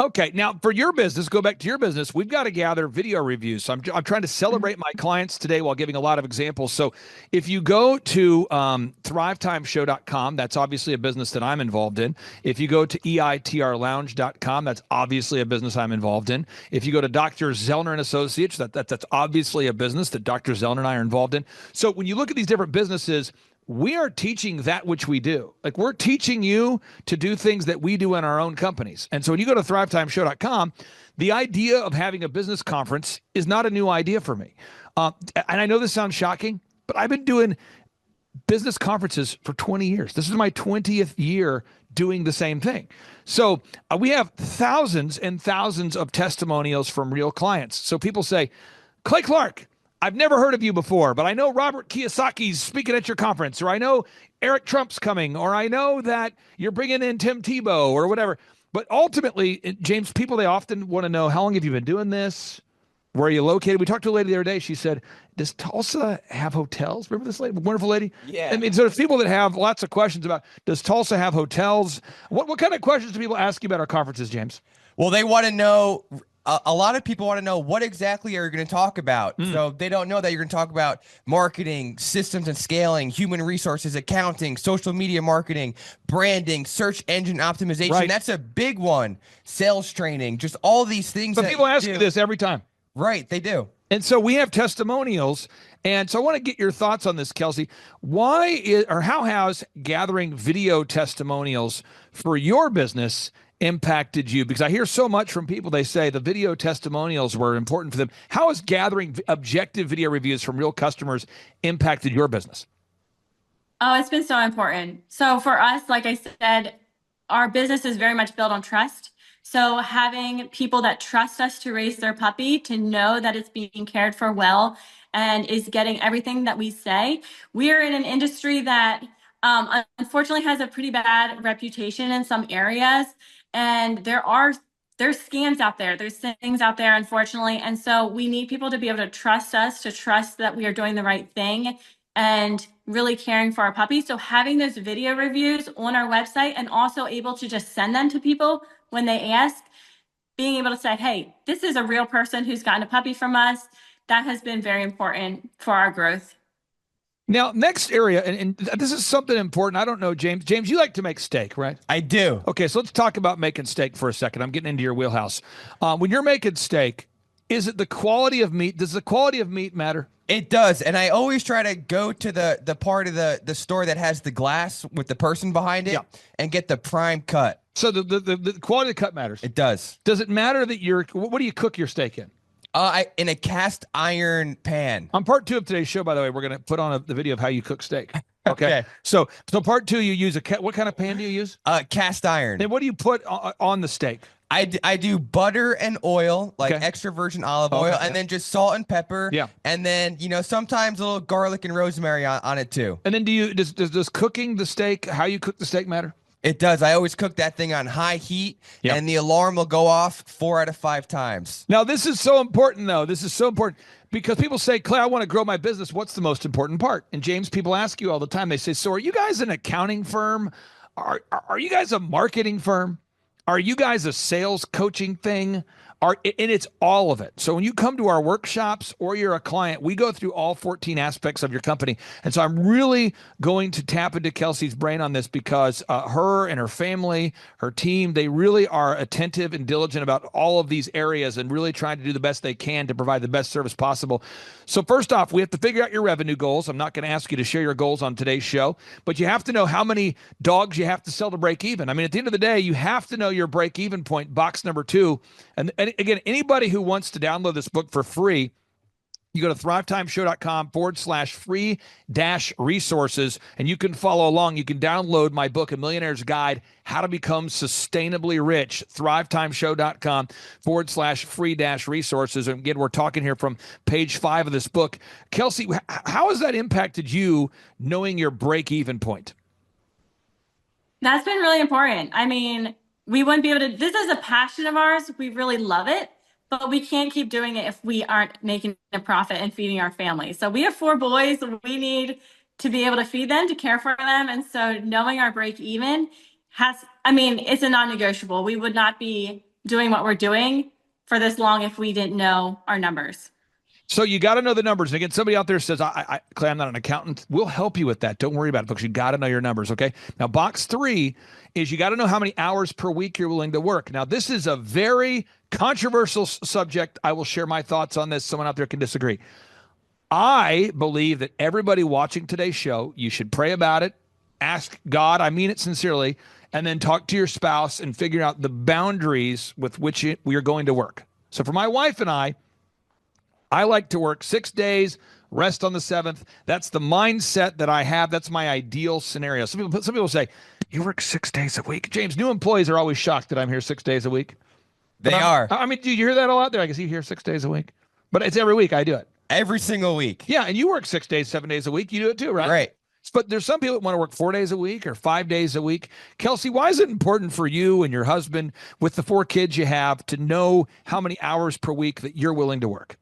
Okay, now for your business, go back to your business. We've got to gather video reviews. So I'm trying to celebrate my clients today while giving a lot of examples. So if you go to thrivetimeshow.com, that's obviously a business that I'm involved in. If you go to eitrlounge.com, that's obviously a business I'm involved in. If you go to Dr. Zellner and Associates, that's obviously a business that Dr. Zellner and I are involved in. So when you look at these different businesses, we are teaching that which we do. Like we're teaching you to do things that we do in our own companies. And so when you go to thrivetimeshow.com, the idea of having a business conference is not a new idea for me. And I know this sounds shocking, but I've been doing business conferences for 20 years. This is my 20th year doing the same thing. So we have thousands and thousands of testimonials from real clients. So people say, Clay Clark, I've never heard of you before, but I know Robert Kiyosaki's speaking at your conference, or I know Eric Trump's coming, or I know that you're bringing in Tim Tebow or whatever. But ultimately, James, people, they often want to know, how long have you been doing this? Where are you located? We talked to a lady the other day. She said, does Tulsa have hotels? Remember this lady, wonderful lady? Yeah. I mean, so there's people that have lots of questions about, does Tulsa have hotels? What kind of questions do people ask you about our conferences, James? Well, they want to know. A lot of people want to know what exactly are you going to talk about. So they don't know that you're going to talk about marketing, systems and scaling, human resources, accounting, social media marketing, branding, search engine optimization. Right. That's a big one. Sales training, just all these things. But people ask you this every time. Right, they do. And so we have testimonials. And so I want to get your thoughts on this, Kelsey. How has gathering video testimonials for your business impacted you? Because I hear so much from people, they say the video testimonials were important for them. How has gathering objective video reviews from real customers impacted your business? Oh, it's been so important. So for us, like I said, our business is very much built on trust. So having people that trust us to raise their puppy, to know that it's being cared for well and is getting everything that we say. We are in an industry that unfortunately has a pretty bad reputation in some areas. And there's scams out there. There's things out there, unfortunately. And so we need people to be able to trust us, to trust that we are doing the right thing and really caring for our puppies. So having those video reviews on our website and also able to just send them to people when they ask, being able to say, hey, this is a real person who's gotten a puppy from us, that has been very important for our growth. Now, next area, and this is something important. I don't know, James. James, you like to make steak, right? I do. Okay, so let's talk about making steak for a second. I'm getting into your wheelhouse. When you're making steak, is it the quality of meat? Does the quality of meat matter? It does. And I always try to go to the part of the store that has the glass with the person behind it and get the prime cut. So the quality of the cut matters. It does. Does it matter that what do you cook your steak in? In a cast iron pan. On part 2 of today's show, by the way, we're going to put on the video of how you cook steak. Okay. So part 2, you use what kind of pan do you use? Cast iron. And what do you put on the steak? I do butter and oil, like extra virgin olive oil, and then just salt and pepper. Yeah. And then, sometimes a little garlic and rosemary on it too. And then does cooking the steak, how you cook the steak matter? It does. I always cook that thing on high heat, and the alarm will go off 4 out of 5 times. Now, this is so important, though. This is so important because people say, Clay, I want to grow my business. What's the most important part? And James, people ask you all the time. They say, so are you guys an accounting firm? Are you guys a marketing firm? Are you guys a sales coaching thing? And it's all of it. So when you come to our workshops or you're a client, we go through all 14 aspects of your company. And so I'm really going to tap into Kelsey's brain on this because her and her family, her team, they really are attentive and diligent about all of these areas and really trying to do the best they can to provide the best service possible. So first off, we have to figure out your revenue goals. I'm not going to ask you to share your goals on today's show, but you have to know how many dogs you have to sell to break even. I mean, at the end of the day, you have to know your break even point, box number 2. And again, anybody who wants to download this book for free, you go to thrivetimeshow.com/free-resources, and you can follow along. You can download my book, A Millionaire's Guide, How to Become Sustainably Rich, thrivetimeshow.com/free-resources. And again, we're talking here from page 5 of this book. Kelsey, how has that impacted you knowing your break-even point? That's been really important. I mean, we wouldn't be able to, this is a passion of ours. We really love it, but we can't keep doing it if we aren't making a profit and feeding our family. So we have 4 boys. We need to be able to feed them, to care for them. And so knowing our break even it's a non-negotiable. We would not be doing what we're doing for this long if we didn't know our numbers. So you got to know the numbers. And again, somebody out there says, Clay, I'm not an accountant. We'll help you with that. Don't worry about it, folks. You got to know your numbers, okay? Now, box 3 is you got to know how many hours per week you're willing to work. Now, this is a very controversial subject. I will share my thoughts on this. Someone out there can disagree. I believe that everybody watching today's show, you should pray about it, ask God, I mean it sincerely, and then talk to your spouse and figure out the boundaries with which we are going to work. So for my wife and I like to work 6 days, rest on the 7th. That's the mindset that I have. That's my ideal scenario. Some people say, you work 6 days a week. James, new employees are always shocked that I'm here 6 days a week. They are. I mean, do you hear that a lot there? I guess you hear 6 days a week. But it's every week I do it. Every single week. Yeah, and you work 6 days, 7 days a week. You do it too, right? Right. But there's some people that want to work 4 days a week or 5 days a week. Kelsey, why is it important for you and your husband with the 4 kids you have to know how many hours per week that you're willing to work?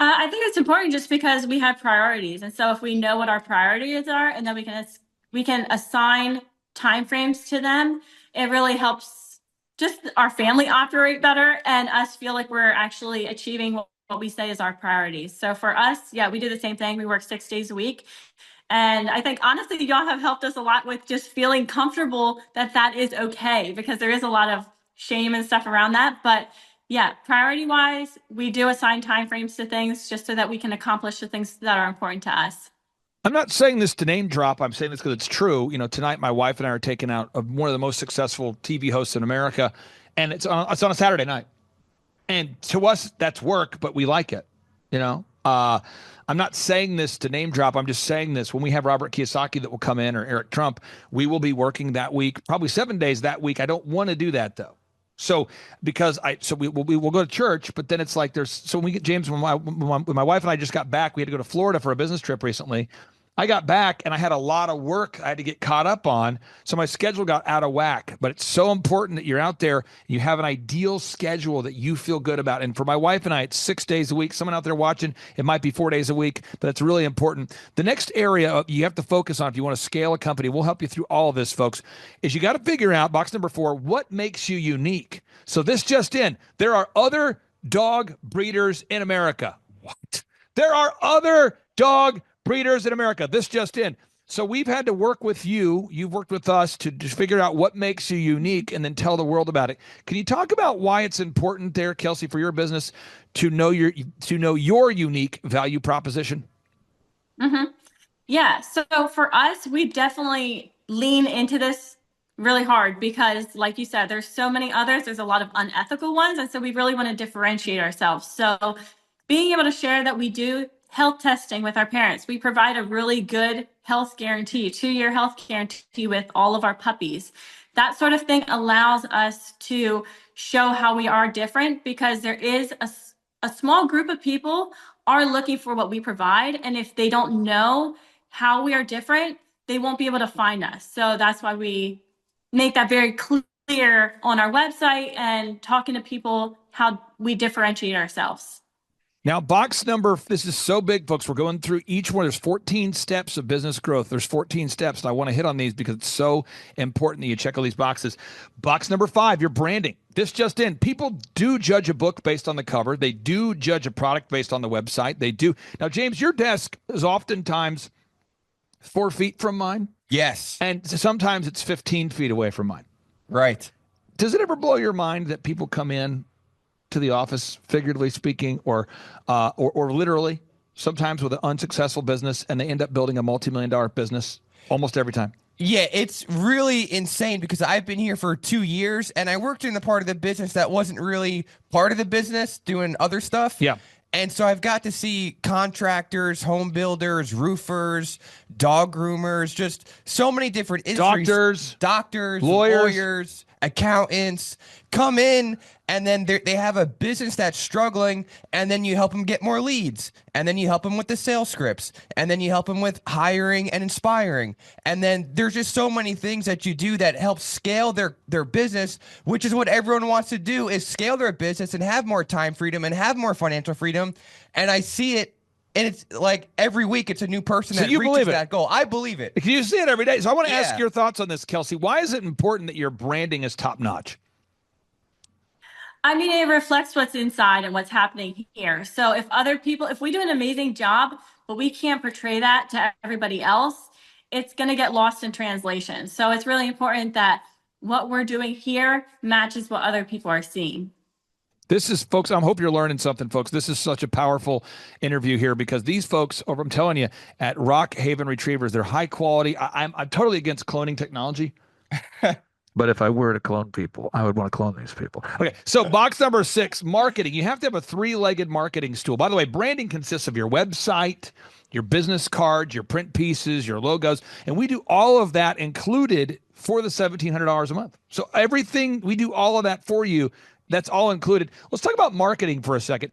I think it's important just because we have priorities. And so if we know what our priorities are and then we can assign timeframes to them, it really helps just our family operate better and us feel like we're actually achieving what we say is our priorities. So for us, we do the same thing. We work 6 days a week. And I think honestly, y'all have helped us a lot with just feeling comfortable that is okay, because there is a lot of shame and stuff around that. But priority wise, we do assign timeframes to things just so that we can accomplish the things that are important to us. I'm not saying this to name drop. I'm saying this because it's true. Tonight my wife and I are taking out one of the most successful TV hosts in America, and it's on a Saturday night. And to us, that's work, but we like it. I'm not saying this to name drop. I'm just saying this. When we have Robert Kiyosaki that will come in or Eric Trump, we will be working that week, probably 7 days that week. I don't want to do that though. So because we will go to church, but then it's like when we get James, when my wife and I just got back, we had to go to Florida for a business trip recently. I got back and I had a lot of work I had to get caught up on. So my schedule got out of whack, but it's so important that you're out there, you have an ideal schedule that you feel good about. And for my wife and I, it's 6 days a week. Someone out there watching, it might be 4 days a week, but it's really important. The next area you have to focus on if you want to scale a company, we'll help you through all of this, folks, is you got to figure out, box number 4, what makes you unique. So this just in, there are other dog breeders in America. What? There are other dog breeders in America. This just in. So we've had to work with you. You've worked with us to figure out what makes you unique and then tell the world about it. Can you talk about why it's important there, Kelsey, for your business to know your unique value proposition? Mm-hmm. Yeah. So for us, we definitely lean into this really hard because, like you said, there's so many others. There's a lot of unethical ones. And so we really want to differentiate ourselves. So being able to share that we do health testing with our parents, we provide a really good health guarantee, 2-year health guarantee with all of our puppies. That sort of thing allows us to show how we are different because there is a small group of people are looking for what we provide. And if they don't know how we are different, they won't be able to find us. So that's why we make that very clear on our website and talking to people how we differentiate ourselves. Now, box number, this is so big, folks. We're going through each one. There's 14 steps of business growth. There's 14 steps. And I want to hit on these because it's so important that you check all these boxes. Box number 5, your branding. This just in. People do judge a book based on the cover. They do judge a product based on the website. They do. Now, James, your desk is oftentimes 4 feet from mine. Yes. And sometimes it's 15 feet away from mine. Right. Does it ever blow your mind that people come in to the office, figuratively speaking, or literally, sometimes with an unsuccessful business, and they end up building a multi-million-dollar business almost every time? Yeah, it's really insane because I've been here for 2 years and I worked in the part of the business that wasn't really part of the business, doing other stuff. Yeah. And so I've got to see contractors, home builders, roofers, dog groomers, just so many different industries. Doctors, lawyers, accountants come in, and then they have a business that's struggling, and then you help them get more leads, and then you help them with the sales scripts, and then you help them with hiring and inspiring. And then there's just so many things that you do that help scale their business, which is what everyone wants to do, is scale their business and have more time freedom and have more financial freedom. And I see it. And it's like every week it's a new person that reaches that goal. I believe it. You see it every day. So I want to ask your thoughts on this, Kelsey. Why is it important that your branding is top notch? I mean, it reflects what's inside and what's happening here. So if we do an amazing job, but we can't portray that to everybody else, it's going to get lost in translation. So it's really important that what we're doing here matches what other people are seeing. This is, folks, I hope you're learning something, folks. This is such a powerful interview here because these folks, I'm telling you, at Rock Haven Retrievers, they're high quality. I'm totally against cloning technology. But if I were to clone people, I would want to clone these people. Okay, so box number 6, marketing. You have to have a 3-legged marketing stool. By the way, branding consists of your website, your business cards, your print pieces, your logos, and we do all of that included for the $1,700 a month. So everything, we do all of that for you. That's all included. Let's talk about marketing for a second.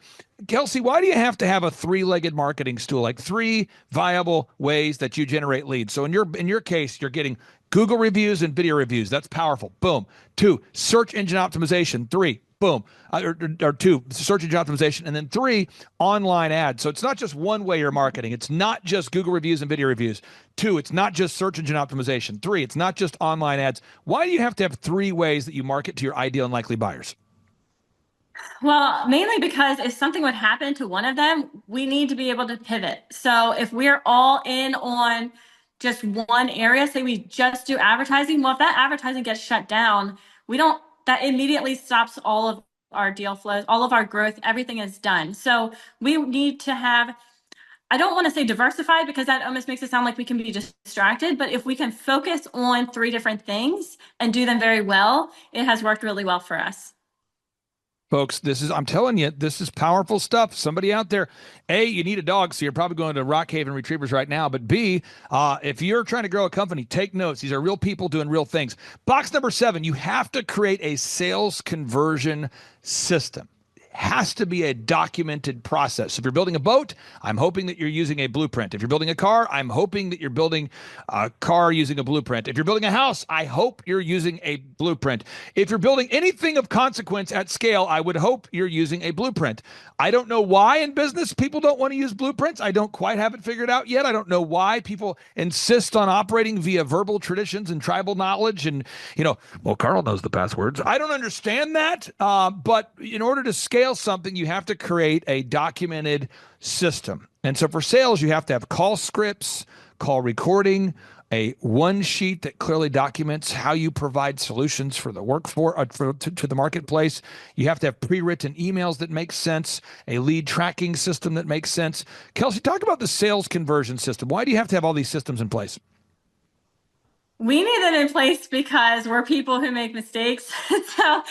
Kelsey, why do you have to have a 3-legged marketing stool? Like 3 viable ways that you generate leads. So in your case, you're getting Google reviews and video reviews. That's powerful. Boom. 2, search engine optimization. 3, boom. Or 2, search engine optimization. And then 3, online ads. So it's not just one way you're marketing. It's not just Google reviews and video reviews. 2, it's not just search engine optimization. 3, it's not just online ads. Why do you have to have 3 ways that you market to your ideal and likely buyers? Well, mainly because if something would happen to one of them, we need to be able to pivot. So if we're all in on just one area, say we just do advertising, well, if that advertising gets shut down, that immediately stops all of our deal flows, all of our growth, everything is done. So we need to have, I don't want to say diversified because that almost makes it sound like we can be distracted, but if we can focus on 3 different things and do them very well, it has worked really well for us. Folks, I'm telling you, this is powerful stuff. Somebody out there, A, you need a dog, so you're probably going to Rock Haven Retrievers right now. But B, if you're trying to grow a company, take notes. These are real people doing real things. Box number 7, you have to create a sales conversion system. Has to be a documented process. If you're building a boat, I'm hoping that you're using a blueprint. If you're building a car, I'm hoping that you're building a car using a blueprint. If you're building a house, I hope you're using a blueprint. If you're building anything of consequence at scale, I would hope you're using a blueprint. I don't know why in business people don't want to use blueprints. I don't quite have it figured out yet. I don't know why people insist on operating via verbal traditions and tribal knowledge and, well, Carl knows the passwords. I don't understand that, but in order to scale scale something, you have to create a documented system. And so for sales, you have to have call scripts, call recording, a one sheet that clearly documents how you provide solutions for the workforce, to the marketplace. You have to have pre-written emails that make sense, a lead tracking system that makes sense. Kelsey, talk about the sales conversion system. Why do you have to have all these systems in place? We need it in place because we're people who make mistakes. So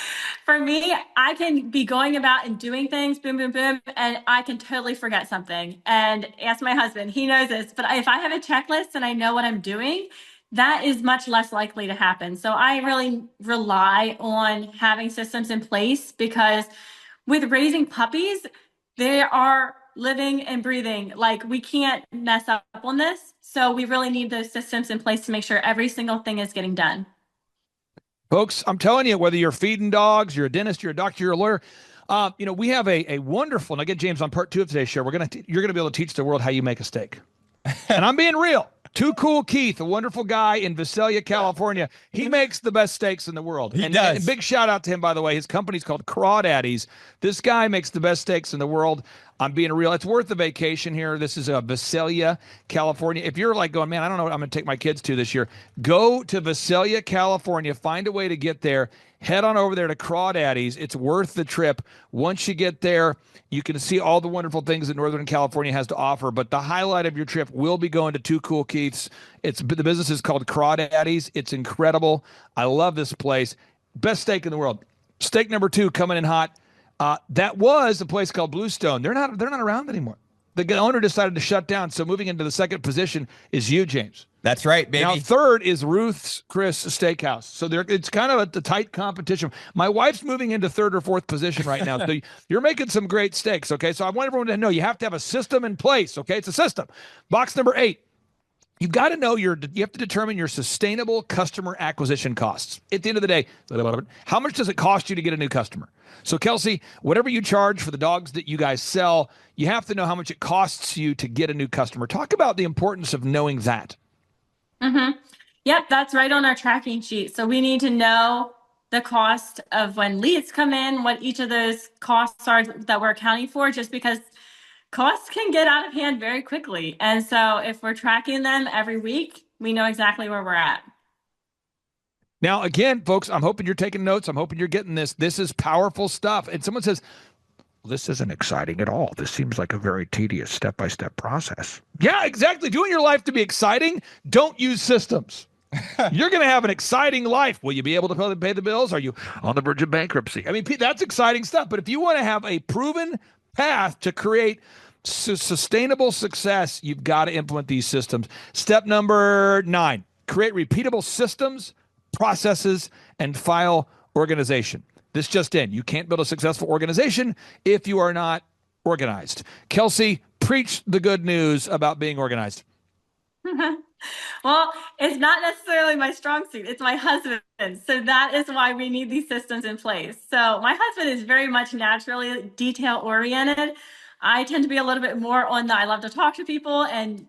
for me, I can be going about and doing things, boom, boom, boom, and I can totally forget something. And ask my husband, he knows this, but if I have a checklist and I know what I'm doing, that is much less likely to happen. So I really rely on having systems in place because with raising puppies, they are living and breathing. Like, we can't mess up on this. So we really need those systems in place to make sure every single thing is getting done. Folks, I'm telling you, whether you're feeding dogs, you're a dentist, you're a doctor, you're a lawyer, we have a wonderful, and again, James, on part 2 of today's show, you're going to be able to teach the world how you make a steak. And I'm being real. Too Cool Keith, a wonderful guy in Visalia, California. He makes the best steaks in the world. He does. And big shout out to him, by the way. His company's called Crawdaddies. This guy makes the best steaks in the world. I'm being real. It's worth the vacation here. This is Visalia, California. If you're like going, man, I don't know what I'm going to take my kids to this year, go to Visalia, California. Find a way to get there. Head on over there to Crawdaddies. It's worth the trip. Once you get there, you can see all the wonderful things that Northern California has to offer. But the highlight of your trip will be going to Too Cool Keith's. The business is called Crawdaddies. It's incredible. I love this place. Best steak in the world. Steak number 2 coming in hot. That was a place called Bluestone. They're not around anymore. The owner decided to shut down. So moving into the second position is you, James. That's right, baby. Now, third is Ruth's Chris Steakhouse. So it's kind of a tight competition. My wife's moving into third or fourth position right now. So you're making some great steaks, okay? So I want everyone to know you have to have a system in place, okay? It's a system. Box number 8. You've got to know you have to determine your sustainable customer acquisition costs. At the end of the day, how much does it cost you to get a new customer? So Kelsey, whatever you charge for the dogs that you guys sell, you have to know how much it costs you to get a new customer. Talk about the importance of knowing that. Mm-hmm. Yep, that's right on our tracking sheet. So we need to know the cost of when leads come in, what each of those costs are that we're accounting for, just because costs can get out of hand very quickly. And so if we're tracking them every week, we know exactly where we're at. Now, again, folks, I'm hoping you're taking notes. I'm hoping you're getting this. This is powerful stuff. And someone says, this isn't exciting at all. This seems like a very tedious step-by-step process. Yeah, exactly. Do you want your life to be exciting? Don't use systems. You're going to have an exciting life. Will you be able to pay the bills? Are you on the verge of bankruptcy? I mean, that's exciting stuff. But if you want to have a proven path to create sustainable success, you've got to implement these systems. Step number 9, create repeatable systems, processes, and file organization. This just in. You can't build a successful organization if you are not organized. Kelsey, preach the good news about being organized. Well, it's not necessarily my strong suit. It's my husband. So that is why we need these systems in place. So my husband is very much naturally detail oriented. I tend to be a little bit more on I love to talk to people and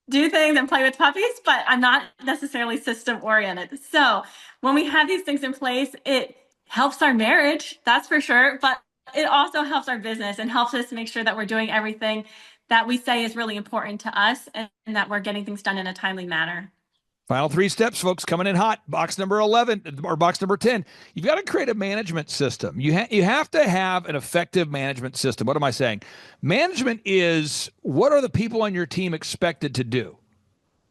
do things and play with puppies, but I'm not necessarily system oriented. So when we have these things in place, it helps our marriage, that's for sure, but it also helps our business and helps us make sure that we're doing everything that we say is really important to us and that we're getting things done in a timely manner. Final 3 steps, folks, coming in hot. Box number 11 or box number 10. You've got to create a management system. You have to have an effective management system. What am I saying? Management is, what are the people on your team expected to do?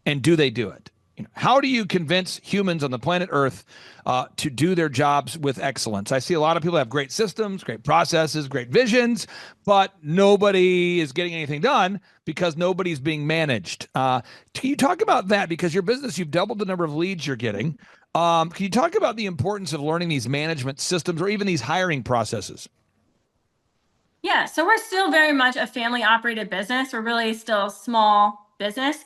And do they do it? How do you convince humans on the planet Earth to do their jobs with excellence? I see a lot of people have great systems, great processes, great visions, but nobody is getting anything done because nobody's being managed. Can you talk about that? Because your business, you've doubled the number of leads you're getting. Can you talk about the importance of learning these management systems or even these hiring processes? Yeah, so we're still very much a family operated business. We're really still a small business.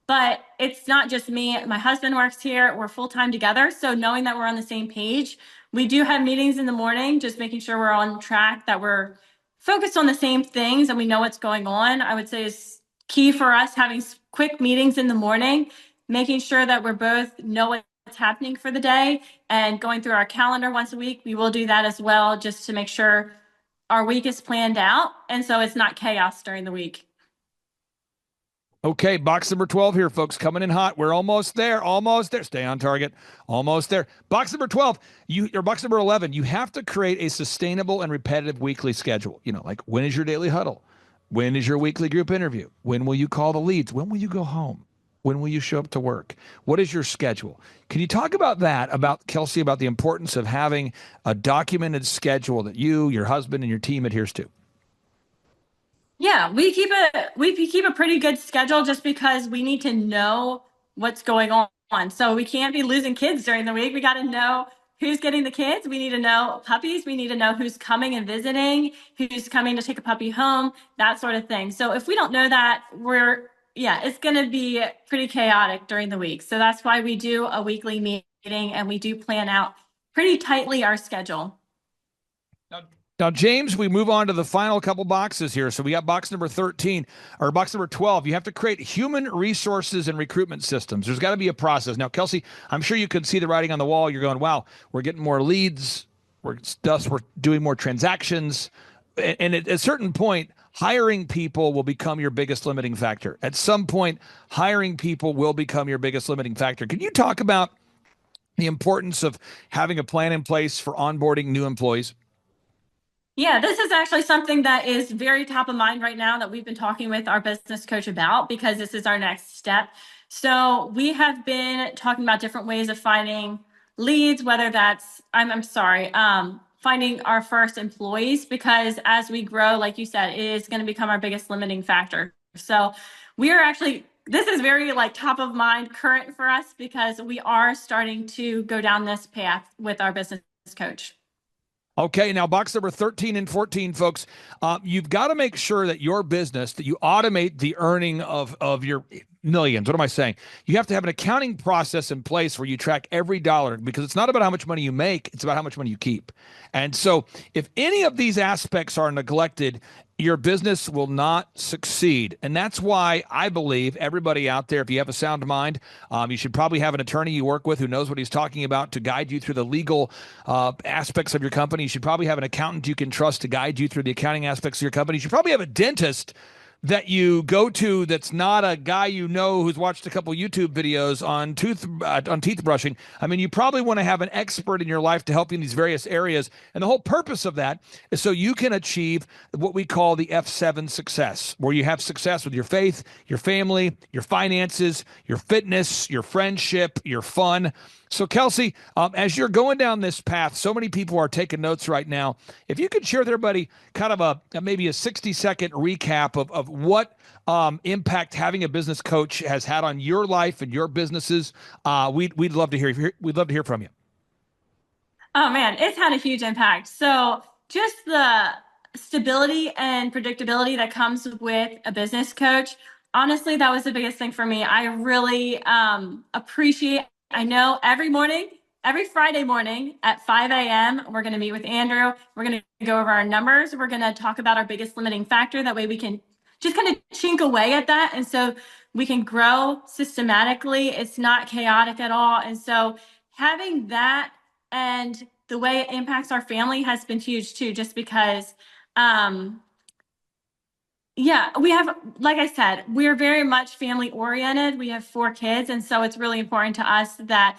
But it's not just me. My husband works here. We're full-time together. So knowing that we're on the same page, we do have meetings in the morning, just making sure we're on track, that we're focused on the same things and we know what's going on. I would say is key for us, having quick meetings in the morning, making sure that we're both know what's happening for the day and going through our calendar once a week. We will do that as well, just to make sure our week is planned out. And so it's not chaos during the week. Okay, box number 12 here, folks, coming in hot. We're almost there, almost there. Stay on target, almost there. Box number 12, or box number 11, you have to create a sustainable and repetitive weekly schedule. Like, when is your daily huddle? When is your weekly group interview? When will you call the leads? When will you go home? When will you show up to work? What is your schedule? Can you talk about that, Kelsey, about the importance of having a documented schedule that you, your husband, and your team adheres to? Yeah, we keep a pretty good schedule just because we need to know what's going on. So we can't be losing kids during the week. We got to know who's getting the kids. We need to know puppies. We need to know who's coming and visiting, who's coming to take a puppy home, that sort of thing. So if we don't know that, it's going to be pretty chaotic during the week. So that's why we do a weekly meeting and we do plan out pretty tightly our schedule. Now, James, we move on to the final couple boxes here. So we got box number 13 or box number 12. You have to create human resources and recruitment systems. There's got to be a process. Now, Kelsey, I'm sure you could see the writing on the wall. You're going, wow, we're getting more leads. We're doing more transactions. And at a certain point, hiring people will become your biggest limiting factor. At some point, hiring people will become your biggest limiting factor. Can you talk about the importance of having a plan in place for onboarding new employees? Yeah, this is actually something that is very top of mind right now that we've been talking with our business coach about because this is our next step. So we have been talking about different ways of finding leads, whether that's, finding our first employees, because as we grow, like you said, it is going to become our biggest limiting factor. So this is very top of mind current for us because we are starting to go down this path with our business coach. Okay, now box number 13 and 14, folks, you've got to make sure that your business, that you automate the earning of your millions. What am I saying? You have to have an accounting process in place where you track every dollar because it's not about how much money you make, it's about how much money you keep. And so if any of these aspects are neglected, your business will not succeed. And that's why I believe everybody out there, if you have a sound mind, you should probably have an attorney you work with who knows what he's talking about to guide you through the legal aspects of your company. You should probably have an accountant you can trust to guide you through the accounting aspects of your company. You should probably have a dentist that you go to that's not a guy who's watched a couple YouTube videos on teeth brushing. I mean, you probably want to have an expert in your life to help you in these various areas. And the whole purpose of that is so you can achieve what we call the F7 success, where you have success with your faith, your family, your finances, your fitness, your friendship, your fun. So, Kelsey, as you're going down this path, so many people are taking notes right now. If you could share with everybody kind of maybe a 60-second recap of what impact having a business coach has had on your life and your businesses, we'd love to hear. We'd love to hear from you. Oh man, it's had a huge impact. So just the stability and predictability that comes with a business coach. Honestly, that was the biggest thing for me. I really appreciate. I know every Friday morning at 5 a.m., we're going to meet with Andrew. We're going to go over our numbers. We're going to talk about our biggest limiting factor. That way we can just kind of chink away at that. And so we can grow systematically. It's not chaotic at all. And so having that and the way it impacts our family has been huge too, just because we have, like I said, we're very much family oriented. We have 4 kids. And so it's really important to us that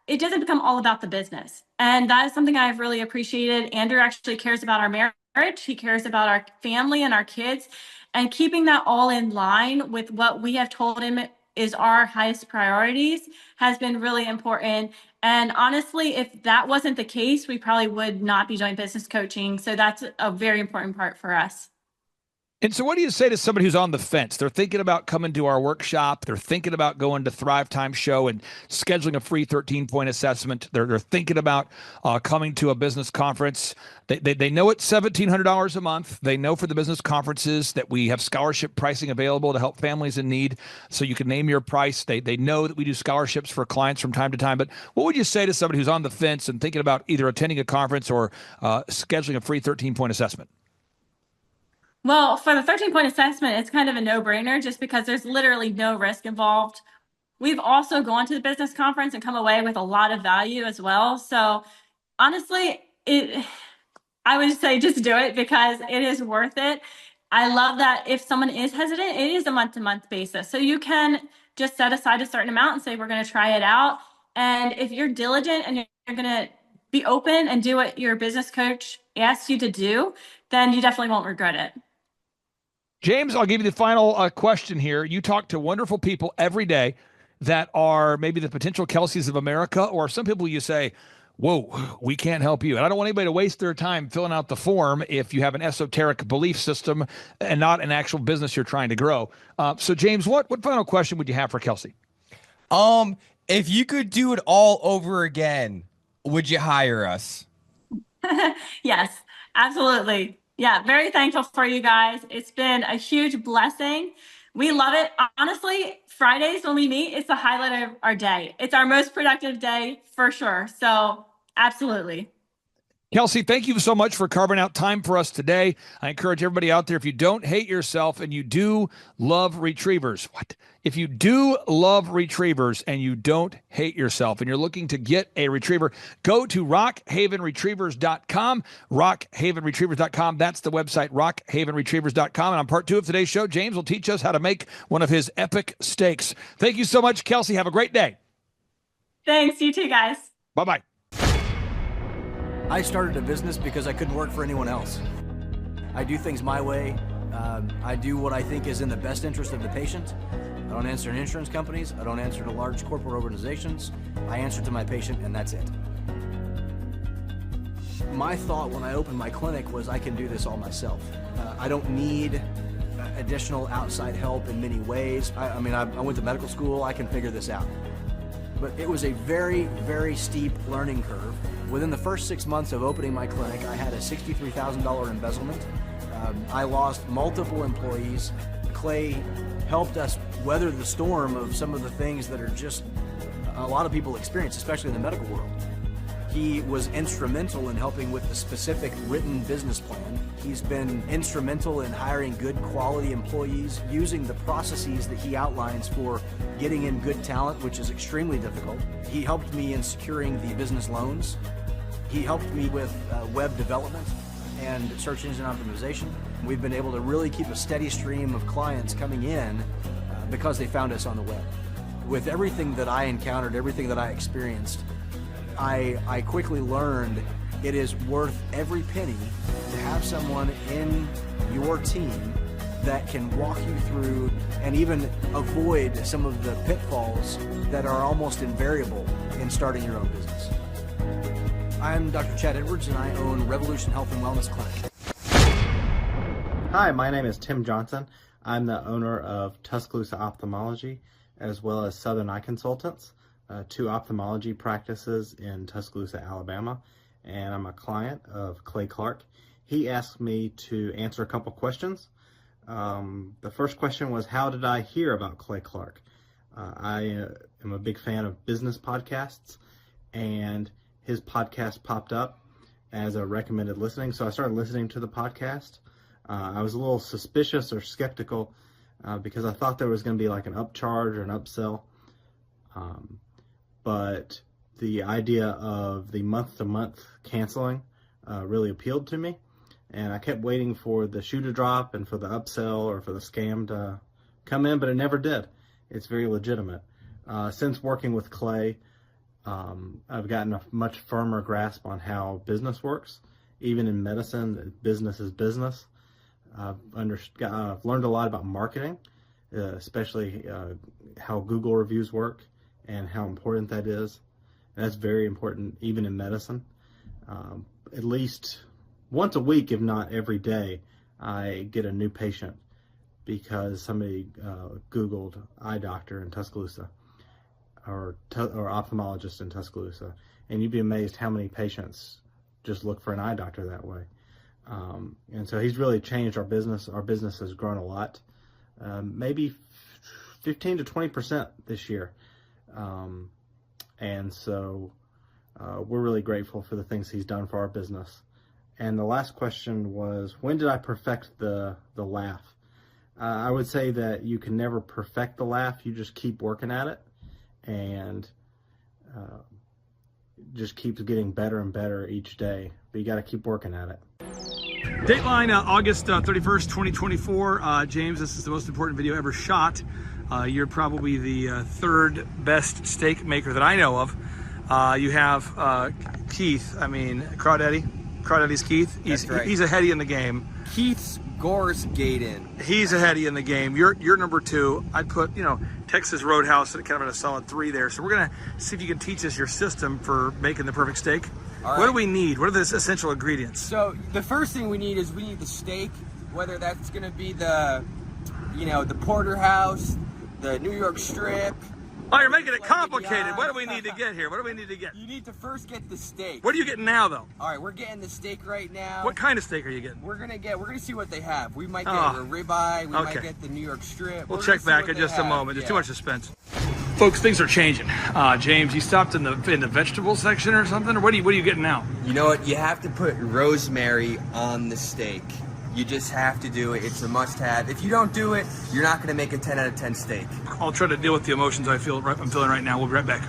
it doesn't become all about the business. And that is something I've really appreciated. Andrew actually cares about our marriage. He cares about our family and our kids, and keeping that all in line with what we have told him is our highest priorities has been really important. And honestly, if that wasn't the case, we probably would not be doing business coaching. So that's a very important part for us. And so what do you say to somebody who's on the fence? They're thinking about coming to our workshop. They're thinking about going to Thrivetime show and scheduling a free 13-point assessment. They're thinking about coming to a business conference. They know it's $1,700 a month. They know for the business conferences that we have scholarship pricing available to help families in need. So you can name your price. They know that we do scholarships for clients from time to time. But what would you say to somebody who's on the fence and thinking about either attending a conference or scheduling a free 13-point assessment? Well, for the 13-point assessment, it's kind of a no-brainer just because there's literally no risk involved. We've also gone to the business conference and come away with a lot of value as well. So honestly, I would say just do it because it is worth it. I love that if someone is hesitant, it is a month-to-month basis. So you can just set aside a certain amount and say, we're going to try it out. And if you're diligent and you're going to be open and do what your business coach asks you to do, then you definitely won't regret it. James, I'll give you the final question here. You talk to wonderful people every day that are maybe the potential Kelseys of America, or some people you say, whoa, we can't help you. And I don't want anybody to waste their time filling out the form if you have an esoteric belief system and not an actual business you're trying to grow. So, James, what final question would you have for Kelsey? If you could do it all over again, would you hire us? Yes, absolutely. Yeah, very thankful for you guys. It's been a huge blessing. We love it. Honestly, Fridays when we meet, it's the highlight of our day. It's our most productive day for sure. So, absolutely. Kelsey, thank you so much for carving out time for us today. I encourage everybody out there, if you don't hate yourself and you do love retrievers, if you do love retrievers and you don't hate yourself and you're looking to get a retriever, go to rockhavenretrievers.com, rockhavenretrievers.com. That's the website, rockhavenretrievers.com. And on part 2 of today's show, James will teach us how to make one of his epic steaks. Thank you so much, Kelsey. Have a great day. Thanks. You too, guys. Bye-bye. I started a business because I couldn't work for anyone else. I do things my way. I do what I think is in the best interest of the patient. I don't answer to insurance companies. I don't answer to large corporate organizations. I answer to my patient, and that's it. My thought when I opened my clinic was I can do this all myself. I don't need additional outside help in many ways. I went to medical school. I can figure this out. But it was a very, very steep learning curve. Within the first 6 months of opening my clinic, I had a $63,000 embezzlement. I lost multiple employees. Clay helped us weather the storm of some of the things that are just a lot of people experience, especially in the medical world. He was instrumental in helping with the specific written business plan. He's been instrumental in hiring good quality employees, using the processes that he outlines for getting in good talent, which is extremely difficult. He helped me in securing the business loans. He helped me with web development and search engine optimization. We've been able to really keep a steady stream of clients coming in because they found us on the web. With everything that I encountered, everything that I experienced, I quickly learned it is worth every penny to have someone in your team that can walk you through and even avoid some of the pitfalls that are almost invariable in starting your own business. I'm Dr. Chad Edwards, and I own Revolution Health and Wellness Clinic. Hi, my name is Tim Johnson. I'm the owner of Tuscaloosa Ophthalmology, as well as Southern Eye Consultants, 2 ophthalmology practices in Tuscaloosa, Alabama, and I'm a client of Clay Clark. He asked me to answer a couple questions. The first question was, how did I hear about Clay Clark? I am a big fan of business podcasts, and his podcast popped up as a recommended listening, so I started listening to the podcast. I was a little suspicious or skeptical because I thought there was going to be like an upcharge or an upsell, but the idea of the month-to-month canceling really appealed to me, and I kept waiting for the shoe to drop and for the upsell or for the scam to come in, but it never did. It's very legitimate. Since working with Clay, I've gotten a much firmer grasp on how business works. Even in medicine, business is business. I've learned a lot about marketing, especially how Google reviews work and how important that is. And that's very important even in medicine. At least once a week, if not every day, I get a new patient because somebody Googled eye doctor in Tuscaloosa or ophthalmologist in Tuscaloosa. And you'd be amazed how many patients just look for an eye doctor that way. And so he's really changed our business. Our business has grown a lot, maybe 15 to 20% this year. And so we're really grateful for the things he's done for our business. And the last question was, when did I perfect the laugh? I would say that you can never perfect the laugh. You just keep working at it. And just keeps getting better and better each day. But you got to keep working at it. Dateline, August 31st, 2024. James, this is the most important video ever shot. You're probably the third best steak maker that I know of. You have Keith, Crawdaddy's Keith. He's a heady in the game. Keith's Gore's Gaten. He's a heady in the game. You're number 2. I'd put, Texas Roadhouse at kind of a solid 3 there. So we're gonna see if you can teach us your system for making the perfect steak. All right. What do we need? What are the essential ingredients? So the first thing we need the steak, whether that's gonna be the porterhouse, the New York strip. Oh, you're making it complicated. What do we need to get here? What do we need to get? You need to first get the steak. What are you getting now, though? All right, we're getting the steak right now. What kind of steak are you getting? We're gonna see what they have. We might get a ribeye. We might get the New York strip. We'll check back in just a moment. There's too much suspense. Folks, things are changing. James, you stopped in the vegetable section or something, or what are you getting now? You know what? You have to put rosemary on the steak. You just have to do it. It's a must-have. If you don't do it, you're not going to make a 10 out of 10 steak. I'll try to deal with the emotions I'm feeling right now. We'll be right back.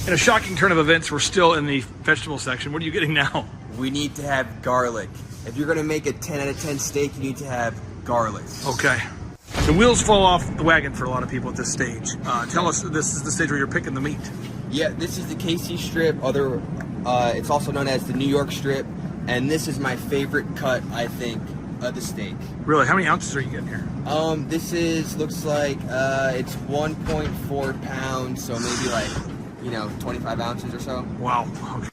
In a shocking turn of events, we're still in the vegetable section. What are you getting now? We need to have garlic. If you're going to make a 10 out of 10 steak, you need to have garlic. Okay. The wheels fall off the wagon for a lot of people at this stage. Tell us, this is the stage where you're picking the meat. Yeah, this is the KC strip. It's also known as the New York strip. And this is my favorite cut, I think, of the steak. Really? How many ounces are you getting here? Looks like it's 1.4 pounds, so maybe 25 ounces or so. Wow. Okay.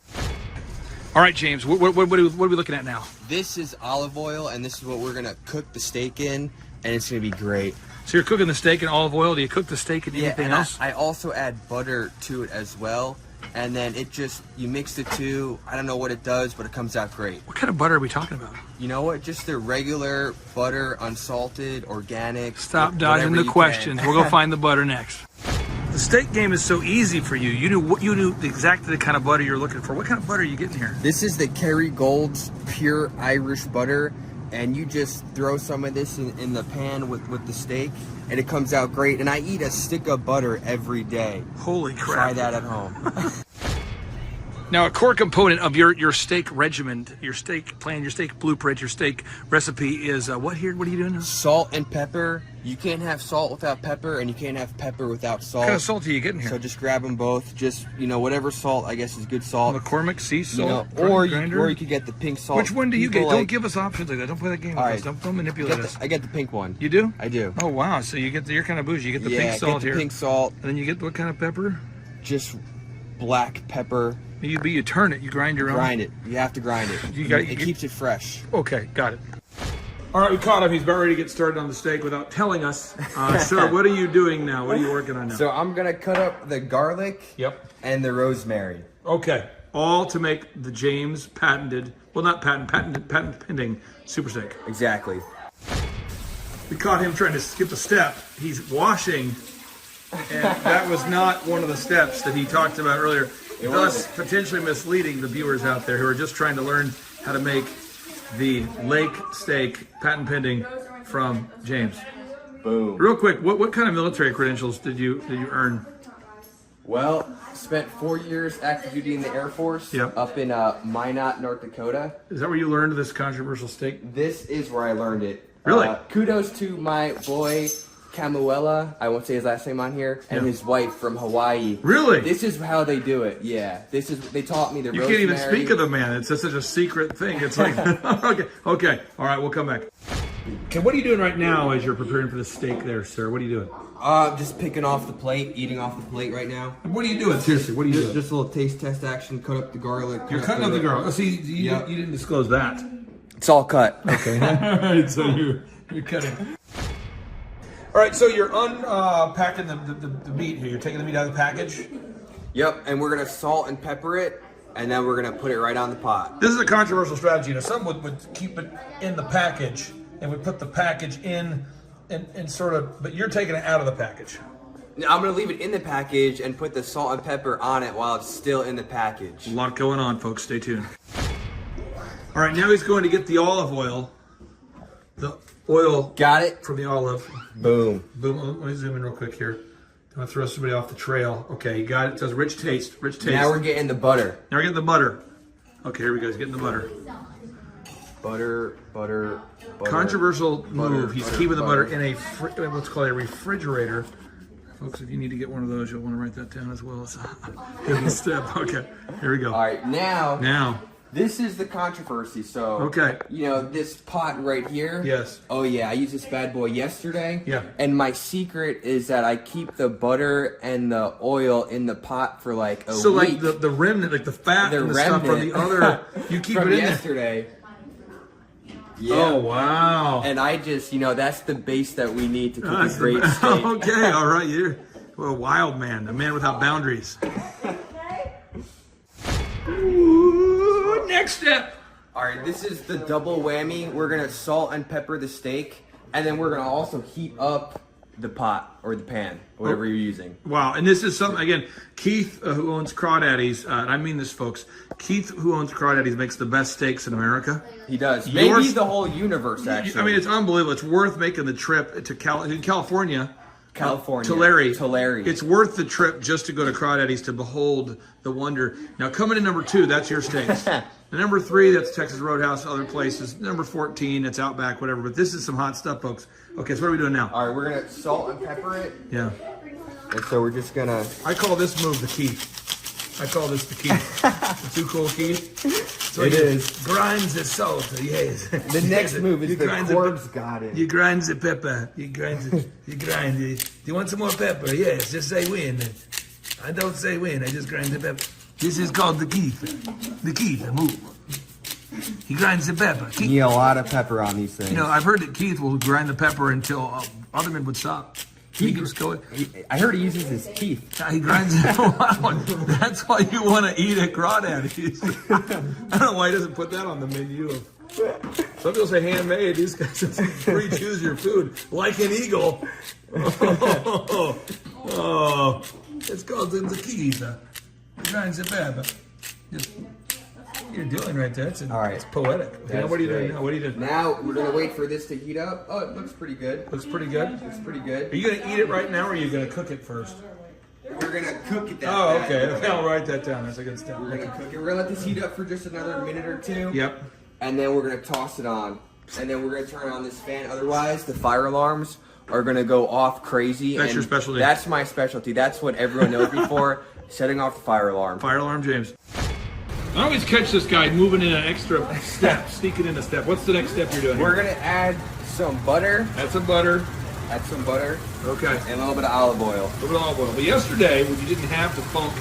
All right, James, what are we looking at now? This is olive oil, and this is what we're gonna cook the steak in, and it's gonna be great. So you're cooking the steak in olive oil. Do you cook the steak in anything else? I also add butter to it as well. And then you mix the two. I don't know what it does, but it comes out great. What kind of butter are we talking about? You know what? Just the regular butter, unsalted, organic. Stop dodging the questions. We'll go find the butter next. The steak game is so easy for you. You knew exactly the kind of butter you're looking for. What kind of butter are you getting here? This is the Kerrygold's pure Irish butter. And you just throw some of this in the pan with the steak, and it comes out great. And I eat a stick of butter every day. Holy crap. Try that at home. Now, a core component of your steak regimen, your steak plan, your steak blueprint, your steak recipe is what here? What are you doing now? Salt and pepper. You can't have salt without pepper, and you can't have pepper without salt. What kind of salt are you getting here? So just grab them both. Just, whatever salt, I guess, is good salt. McCormick sea salt? Or you could get the pink salt. Which one do you get? Don't give us options like that. Don't play that game with us. Don't manipulate us. I get the pink one. You do? I do. Oh, wow. So you're kind of bougie. You get the pink salt here. Pink salt. And then you get what kind of pepper? Just black pepper. You turn it. You grind your own? Grind it. You have to grind it. It keeps it fresh. Okay, got it. All right, we caught him. He's about ready to get started on the steak without telling us. Sir, what are you doing now? What are you working on now? So I'm going to cut up the garlic and the rosemary. Okay, all to make the James patented pending super steak. Exactly. We caught him trying to skip a step. He's washing, and that was not one of the steps that he talked about earlier. Thus, potentially misleading the viewers out there who are just trying to learn how to make the lake steak patent pending from James. Boom. Real quick, what kind of military credentials did you earn? Well, spent 4 years active duty in the Air Force up in Minot, North Dakota. Is that where you learned this controversial steak? This is where I learned it. Really? Kudos to my boy Camuela, I won't say his last name on here, and his wife from Hawaii. Really? This is how they do it. Yeah, they taught me the rosemary. You can't even speak of the man. It's just such a secret thing. It's like, okay. All right, we'll come back. Okay, what are you doing right now as you're preparing for the steak there, sir? What are you doing? Just picking off the plate, eating off the plate right now. What are you doing? Seriously, what are you doing? Just a little taste test action, cut up the garlic. You're cutting up the garlic. Oh, see, you didn't disclose that. It's all cut. Okay. All right, so you're cutting. All right, so you're unpacking the meat here. You're taking the meat out of the package. Yep, and we're gonna salt and pepper it, and then we're gonna put it right on the pot. This is a controversial strategy. Now, some would keep it in the package and would put the package in and sort of, but you're taking it out of the package. I'm gonna leave it in the package and put the salt and pepper on it while it's still in the package. A lot going on, folks. Stay tuned. All right, now he's going to get the olive oil. The oil. Got it. From the olive. Boom. Boom. Let me zoom in real quick here. Don't throw somebody off the trail. Okay, you got it. It says rich taste. Rich taste. Now we're getting the butter. Now we're getting the butter. Okay, here we go. He's getting the butter. Butter. Controversial move. He's butter, keeping the butter butter. in a what's called a refrigerator. Folks, if you need to get one of those, you'll want to write that down as well. It's a hidden step. Okay, here we go. All right, now. This is the controversy. So, Okay. This pot right here. Yes. Oh yeah, I used this bad boy yesterday. Yeah. And my secret is that I keep the butter and the oil in the pot for like a week. So like the remnant, like the fat and the stuff from the other, you keep from it in yesterday. Yeah. Oh wow. And I just, that's the base that we need to cook a great steak. Okay, all right. You're a wild man, a man without boundaries. Ooh, next step. All right, this is the double whammy. We're gonna salt and pepper the steak, and then we're gonna also heat up the pot or the pan, whatever you're using. Wow, and this is something, again, Keith, who owns Crawdaddy's, and I mean this, folks, Keith, who owns Crawdaddy's, makes the best steaks in America. He does. Maybe the whole universe, actually. I mean, it's unbelievable. It's worth making the trip to California. Tulare. It's worth the trip just to go to Crawdaddy's to behold the wonder. Now, coming in number 2, that's your steaks. The number 3, that's Texas Roadhouse, other places. Number 14, that's Outback, whatever. But this is some hot stuff, folks. Okay, so what are we doing now? All right, we're going to salt and pepper it. Yeah. And so we're just going to... I call this move the Keith. I call this the Keith. The too cool Keith. So it is. Grinds the salt, yes. The next move is the corpse got it. You grind the pepper. You grind it. You grind it. Do you want some more pepper? Yes, just say when. I don't say when, I just grind the pepper. This is called the Keith. The Keith move. He grinds the pepper. You need a lot of pepper on these things. I've heard that Keith will grind the pepper until other men would stop. I heard he uses his teeth. He grinds it. That's why you want to eat at Crawdaddy's. I don't know why he doesn't put that on the menu. Some people say handmade. These guys say free choose your food. Like an eagle. Oh. It's called the Keith. He grinds the pepper. What you're doing right there. All right. It's poetic. What are you doing now? What are you doing? Now we're going to wait for this to heat up. Oh, it looks pretty good. Looks pretty good? Looks pretty good. Are you going to eat it right now or are you going to cook it first? We're going to cook it Okay, I'll write that down. That's a good step. We're going to cook it. We're going to let this heat up for just another minute or two. Yep. And then we're going to toss it on. And then we're going to turn on this fan. Otherwise, the fire alarms are going to go off crazy. That's your specialty. That's my specialty. That's what everyone knows me for. Setting off the fire alarm. Fire alarm, James. I always catch this guy moving in an extra step, sneaking in a step. What's the next step you're doing? We're going to add some butter. Add some butter. Add some butter. Okay. And a little bit of olive oil. A little bit of olive oil. But yesterday, when you didn't have the funk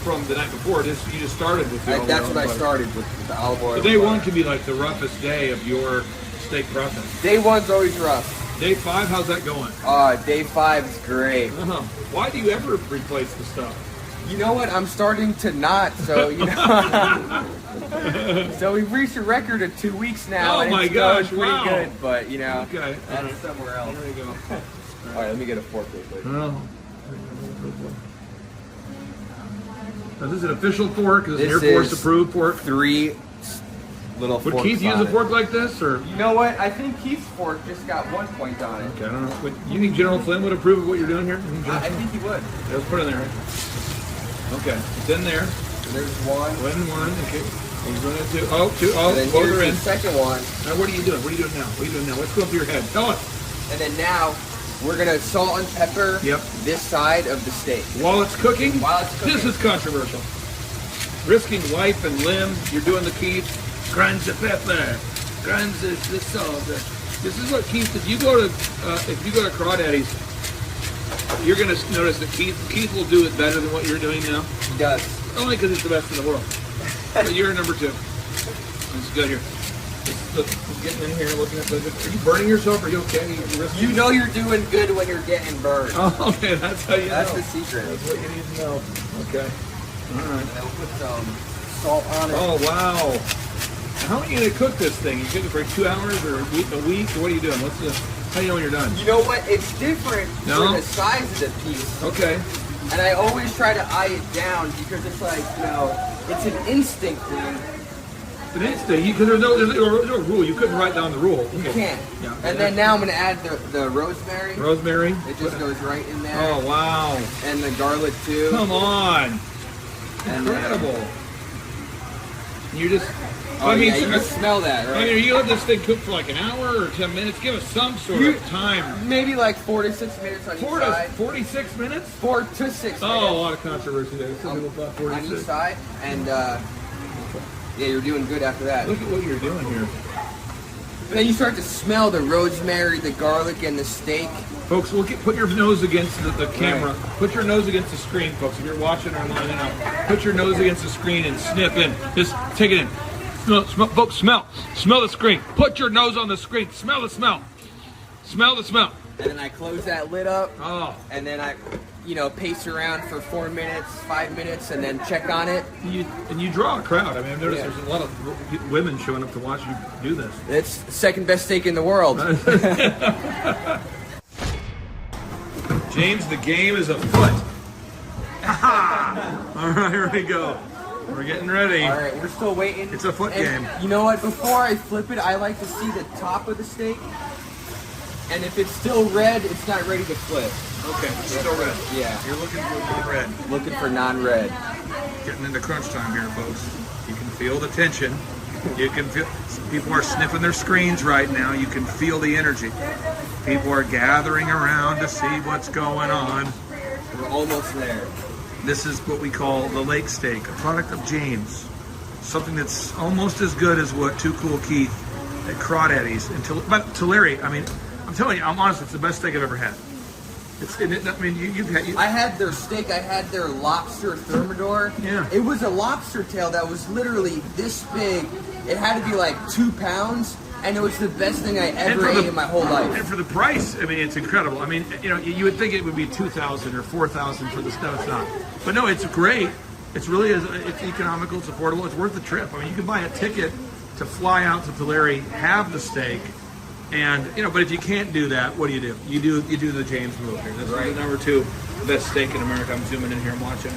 from the night before, you just started with the olive oil. That's what I started with the olive oil. So day 1 can be like the roughest day of your steak process. Day 1's always rough. Day 5, how's that going? Day 5 is great. Why do you ever replace the stuff? You know what? I'm starting to not. So so we've reached a record of 2 weeks now. Oh my gosh! Pretty good, but okay. That's somewhere else. There you go. All right, let me get a fork real quick. Now, this is an official fork. This is an Air Force approved fork. 3 little forks. Would Keith use a fork like this, or? You know what? I think Keith's fork just got 1 point on it. Okay, I don't know. You think General Flynn would approve of what you're doing here? I think he would. Yeah, let's put it in there. Okay, it's in there. There's 1. 1. Okay. He's going to do. Oh, and both then are in. The second one. Now, what are you doing? What are you doing now? What are you doing now? What's going through your head? Tell us. And then now, we're going to salt and pepper this side of the steak. While it's cooking? While it's cooking. This is controversial. Risking life and limb. You're doing the Keith. Grinds the pepper. Grinds the salt. This is what Keith. If you go to Crawdaddy's, you're going to notice that Keith will do it better than what you're doing now. He does. Only because he's the best in the world. But you're number 2. It's good here. Just getting in here, looking at the. Are you burning yourself? Are you okay? You know you're doing good when you're getting burned. Oh, okay, that's how you know. That's the secret. That's what you need to know. Okay. All right. And then we'll put some salt on it. Oh, wow. How are you going to cook this thing? You cook it for 2 hours or a week? Or what are you doing? How do you know when you're done? You know what? It's different for the size of the piece. Okay. And I always try to eye it down because it's like, it's an instinct thing. An instant, because there's no rule. You couldn't write down the rule. You Okay. can't. Yeah. And then now I'm gonna add the rosemary. Rosemary. It just goes right in there. Oh wow! And the garlic too. Come on! And Incredible. You just. Oh, I mean, yeah, you can smell that, right? I mean, are you let this thing cook for like an hour or 10 minutes? Give us some sort of time. Maybe like 4 to 6 minutes on each side. 46 minutes? 4 to 6 minutes. Oh, a lot of controversy there. Some people thought On 46. each side. And yeah, you're doing good after that. Look at what you're doing here. And then you start to smell the rosemary, the garlic, and the steak. Folks, put your nose against the camera. Right. Put your nose against the screen, folks. If you're watching online now, put your nose against the screen and sniff in. Just take it in. Smell, folks, smell the screen. Put your nose on the screen. Smell the smell. Smell the smell. And then I close that lid up. Oh. And then I, pace around for 4 minutes, 5 minutes, and then check on it. And you draw a crowd. I mean, I've noticed there's a lot of women showing up to watch you do this. It's the second best steak in the world. James, the game is afoot. All right, here we go. We're getting ready. All right, we're still waiting. It's a foot game. You know what? Before I flip it, I like to see the top of the steak. And if it's still red, it's not ready to flip. Okay, it's still red. Yeah. You're looking for non-red. Looking for non-red. Getting into crunch time here, folks. You can feel the tension. You can feel people are sniffing their screens right now. You can feel the energy. People are gathering around to see what's going on. We're almost there. This is what we call the lake steak, a product of James. Something that's almost as good as what Too Cool Keith at Crawdaddy's. But to Larry, I mean, I'm telling you, I'm honest, it's the best steak I've ever had. I had their steak, I had their lobster thermidor. Yeah. It was a lobster tail that was literally this big. It had to be like 2 pounds. And it was the best thing I ever ate in my whole life. And for the price, I mean, it's incredible. I mean, you would think it would be $2,000 or $4,000 for this. No, it's not. But no, it's great. It's really it's economical. It's affordable. It's worth the trip. I mean, you can buy a ticket to fly out to Tulare, have the steak, and but if you can't do that, what do? You do the James move here. That's right. Number 2 best steak in America. I'm zooming in here. I'm watching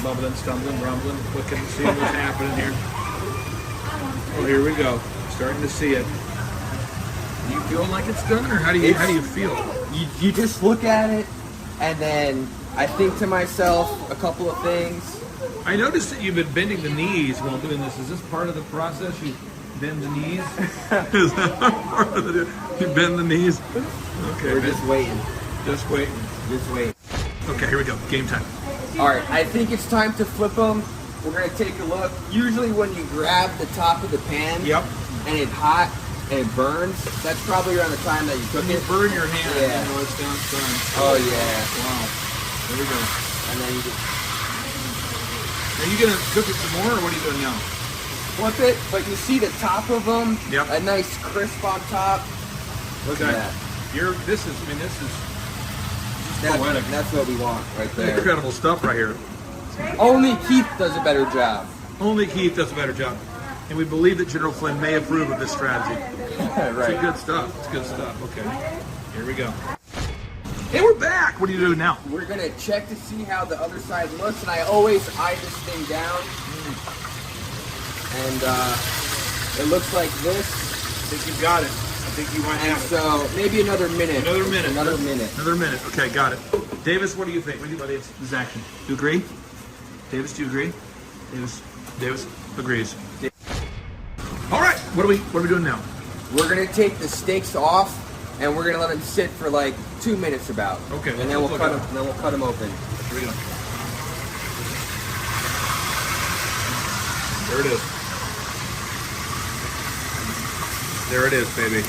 bubbling, stumbling, rumbling, looking, seeing what's happening here. Oh, here we go. Starting to see it. You feel like it's done, or how do you feel? You just look at it, and then I think to myself a couple of things. I noticed that you've been bending the knees while doing this. Is this part of the process? You bend the knees? Is that part of the? You bend the knees? Okay. We're just waiting. Just waiting. Just wait. Okay, here we go. Game time. All right, I think it's time to flip them. We're gonna take a look. Usually, when you grab the top of the pan. Yep. And it's hot and it burns, that's probably around the time that you cook it. Burn your hand. Yeah. It's done. Oh yeah. Wow. There we go. And then you just Are you gonna cook it some more, or what are you doing now? flip it, but you see the top of them. Yep. A nice crisp on top. Look at that. This is poetic. That's what we want right there. Incredible stuff right here. Only Keith does a better job. Only Keith does a better job. And we believe that General Flynn may approve of this strategy. Right. It's good stuff. It's good stuff. Okay. Here we go. Hey, we're back. What are you doing now? We're going to check to see how the other side looks, and I always eye this thing down. And it looks like this. I think you've got it. I think you might have it. So maybe another minute. Another minute. Another minute. Okay, got it. Davis, what do you think? What do you think about this action? Do you agree? Davis, do you agree? Davis agrees. All right, what are we doing now? We're gonna take the steaks off, and we're gonna let them sit for like 2 minutes about. Okay. And then we'll cut them. Then we'll cut them open. Here we go. There it is. There it is, baby.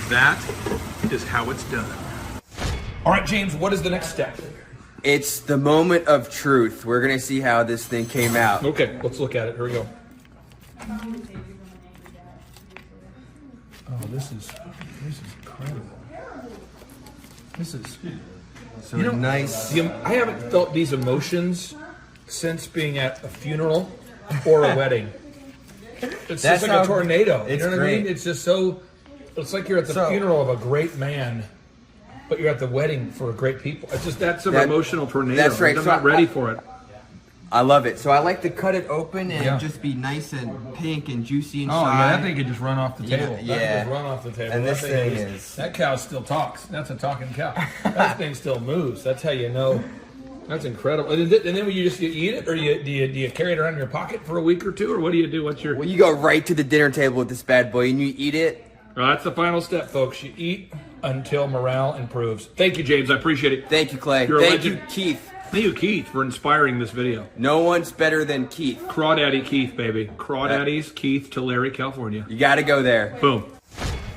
That is how it's done. All right, James, what is the next step? It's the moment of truth. We're gonna see how this thing came out. Okay, let's look at it. Here we go. Oh, this is incredible. This is So nice. I haven't felt these emotions since being at a funeral or a wedding. It's That's just like a tornado. You know what I great. mean? It's just so. It's like you're at the funeral of a great man, but you're at the wedding for great people. It's just that's an emotional tornado. That's right. I'm So not ready for it. I love it. So I like to cut it open and just be nice and pink and juicy inside. Oh yeah, that thing could just run off the table. Yeah. That could just run off the table. And that this thing is... That cow still talks. That's a talking cow. That thing still moves. That's how you know. That's incredible. And then when you eat it, or do you carry it around in your pocket for a week or two, or what do you do? What's your... Well, you go right to the dinner table with this bad boy and you eat it. Well, that's the final step, folks. You eat until morale improves. Thank you, James. I appreciate it. Thank you, Clay. Thank you, Keith. Thank you, Keith, for inspiring this video. No one's better than Keith. Crawdaddy Keith, baby. Crawdaddy's Keith, Tulare, California. You got to go there. Boom.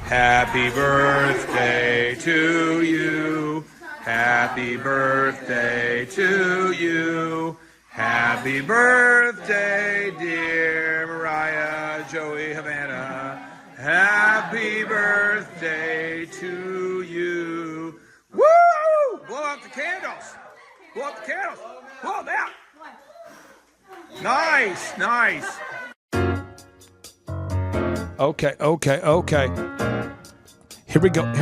Happy birthday to you. Happy birthday to you. Happy birthday, dear Mariah, Joey, Havana. Happy birthday to you. Woo! Blow out the candles. Blow out the candles. Blow them out. Nice. Okay. Here we go.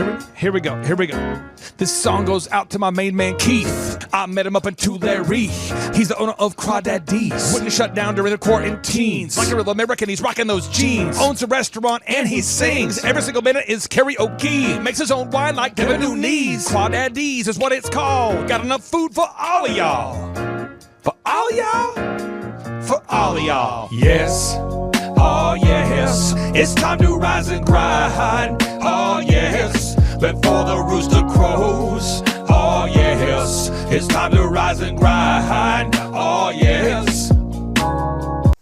This song goes out to my main man, Keith. I met him up in Tulare. He's the owner of Crawdaddy's. Wouldn't shut down during the quarantines. Like a real American, he's rocking those jeans. Owns a restaurant and he sings. Every single minute is karaoke. Makes his own wine like Devin Nunes. Crawdaddy's is what it's called. Got enough food for all of y'all. For all of y'all? For all of y'all. Yes. Oh yes, it's time to rise and grind. Oh yes, before the rooster crows. Oh yes, it's time to rise and grind. Oh yes. All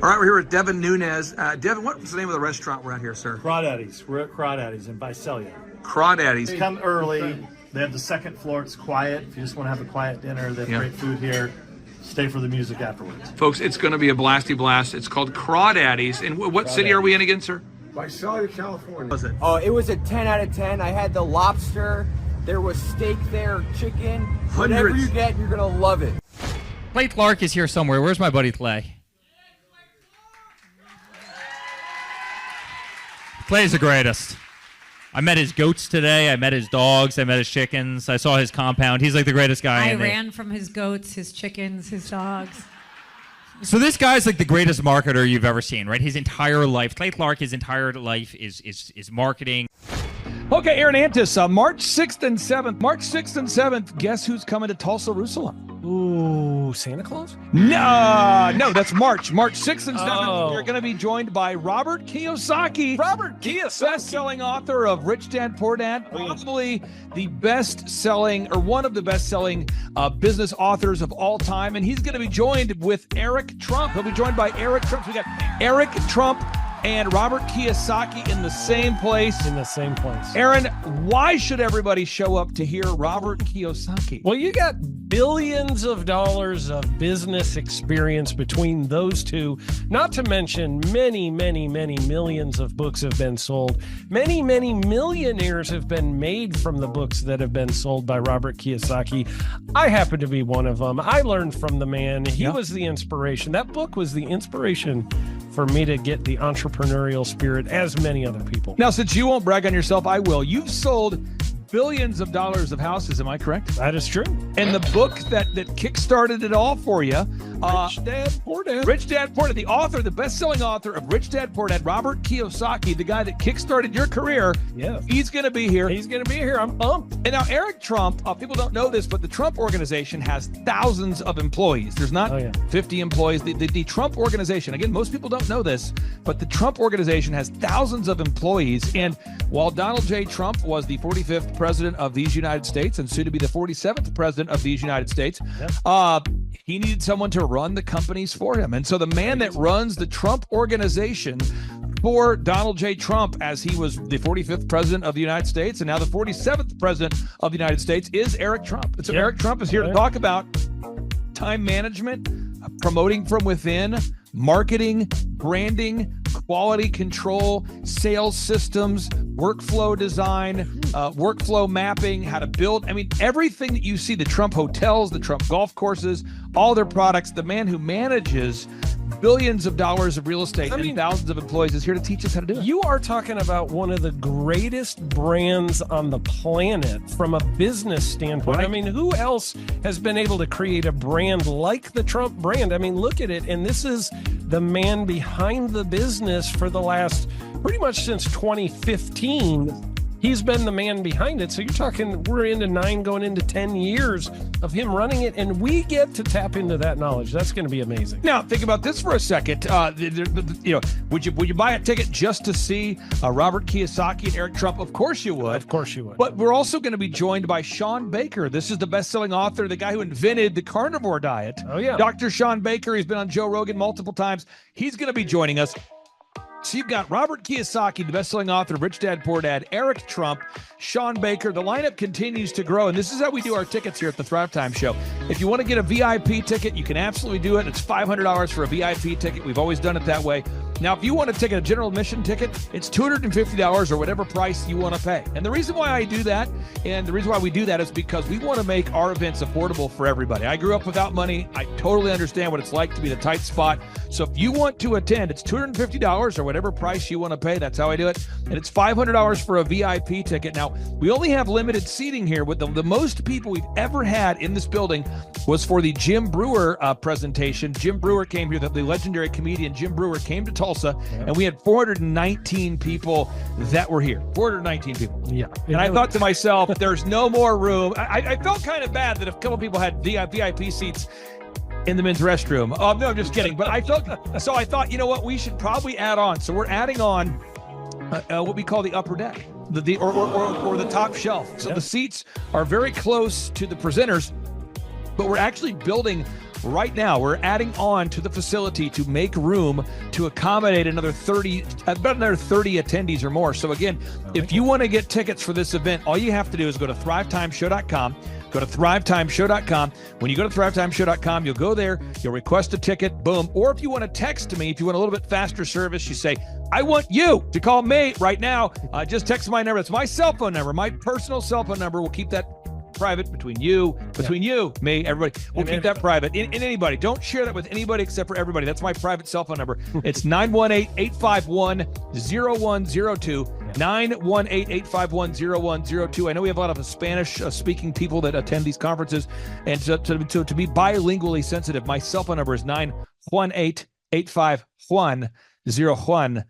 right, we're here with Devin Nunes. Devin, what's the name of the restaurant we're at here, sir? Crawdaddy's. We're at Crawdaddy's in Visalia. Crawdaddy's. Come early. They have the second floor. It's quiet. If you just want to have a quiet dinner, they have great food here. Stay for the music afterwards. Folks, it's going to be a blasty blast. It's called Crawdaddy's. And what city are we in again, sir? Visalia, California. Was it? Oh, it was a 10 out of 10. I had the lobster. There was steak there, chicken. Whatever you get, you're going to love it. Clay Clark is here somewhere. Where's my buddy Clay? Clay's the greatest. I met his goats today. I met his dogs. I met his chickens. I saw his compound. He's like the greatest guy. I ran from his goats, his chickens, his dogs. So this guy's like the greatest marketer you've ever seen, right? His entire life, Clay Clark, his entire life is marketing. Okay, Aaron Antis, March 6th and 7th. March 6th and 7th, guess who's coming to Tulsa, Jerusalem? Ooh, Santa Claus? No, that's March 6th and 7th. You're going to be joined by Robert Kiyosaki. Best-selling author of Rich Dad, Poor Dad, probably the best-selling or one of the best-selling business authors of all time. And he's going to be joined with Eric Trump. He'll be joined by Eric Trump. So we got Eric Trump and Robert Kiyosaki in the same place. Aaron, why should everybody show up to hear Robert Kiyosaki? Well, you got billions of dollars of business experience between those two, not to mention many, many, many millions of books have been sold. Many, many millionaires have been made from the books that have been sold by Robert Kiyosaki. I happen to be one of them. I learned from the man. He was the inspiration. That book was the inspiration for me to get the entrepreneurial spirit, as many other people. Now, since you won't brag on yourself, I will. You've sold billions of dollars of houses, am I correct? That is true. And the book that kickstarted it all for you, Rich Dad, Poor Dad. Rich Dad, Poor Dad, the author, the best-selling author of Rich Dad, Poor Dad, Robert Kiyosaki, the guy that kickstarted your career. Yeah. He's going to be here. I'm pumped. And now Eric Trump, people don't know this, but the Trump organization has thousands of employees. There's not 50 employees. The Trump organization, again, most people don't know this, but the Trump organization has thousands of employees. And while Donald J. Trump was the 45th president of these United States and soon to be the 47th president of these United States, he needed someone to run the companies for him. And so the man that runs the Trump organization for Donald J. Trump, as he was the 45th president of the United States and now the 47th president of the United States, is Eric Trump. And so Eric Trump is here to talk about time management, promoting from within, marketing, branding, quality control, sales systems, workflow design, workflow mapping, how to build. I mean, everything that you see, the Trump hotels, the Trump golf courses, all their products, the man who manages billions of dollars of real estate and thousands of employees is here to teach us how to do it. You are talking about one of the greatest brands on the planet from a business standpoint. Right. I mean, who else has been able to create a brand like the Trump brand? I mean, look at it. And this is the man behind the business for the last pretty much since 2015. He's been the man behind it. So you're talking, we're into 9 going into 10 years of him running it, and we get to tap into that knowledge. That's going to be amazing. Now, think about this for a second. Would you buy a ticket just to see Robert Kiyosaki and Eric Trump? Of course you would. Of course you would. But we're also going to be joined by Sean Baker. This is the best-selling author, the guy who invented the carnivore diet. Oh, yeah. Dr. Sean Baker. He's been on Joe Rogan multiple times. He's going to be joining us. So you've got Robert Kiyosaki, the best-selling author of Rich Dad, Poor Dad, Eric Trump, Sean Baker. The lineup continues to grow, and this is how we do our tickets here at the Thrivetime Show. If you want to get a VIP ticket, you can absolutely do it. It's $500 for a VIP ticket. We've always done it that way. Now, if you want to take a general admission ticket, it's $250 or whatever price you want to pay. And the reason why I do that, and the reason why we do that is because we want to make our events affordable for everybody. I grew up without money. I totally understand what it's like to be in a tight spot. So if you want to attend, it's $250 or whatever price you want to pay. That's how I do it. And it's $500 for a VIP ticket. Now, we only have limited seating here. With the most people we've ever had in this building was for the Jim Brewer presentation. Jim Brewer came here, the legendary comedian Jim Brewer came to Tulsa, and we had 419 people that were here. 419 people. Yeah. And I thought to myself, there's no more room. I felt kind of bad that a couple people had VIP seats in the men's restroom. Oh, no, I'm just kidding. But I thought, you know what, we should probably add on. So we're adding on what we call the upper deck, or the top shelf. So the seats are very close to the presenters, but we're actually building right now. We're adding on to the facility to make room to accommodate about another 30 attendees or more. So again, if you want to get tickets for this event, all you have to do is go to thrivetimeshow.com. Go to thrivetimeshow.com. When you go to thrivetimeshow.com, you'll go there, you'll request a ticket, boom. Or if you want to text me, if you want a little bit faster service, you say, I want you to call me right now. Just text my number. It's my cell phone number, my personal cell phone number. We'll keep that private between you, me, everybody. We'll keep that private. In anybody. Don't share that with anybody except for everybody. That's my private cell phone number. It's 918-851-0102. 918-851-0102. I know we have a lot of Spanish-speaking people that attend these conferences, and to be bilingually sensitive, my cell phone number is 918-851-0102.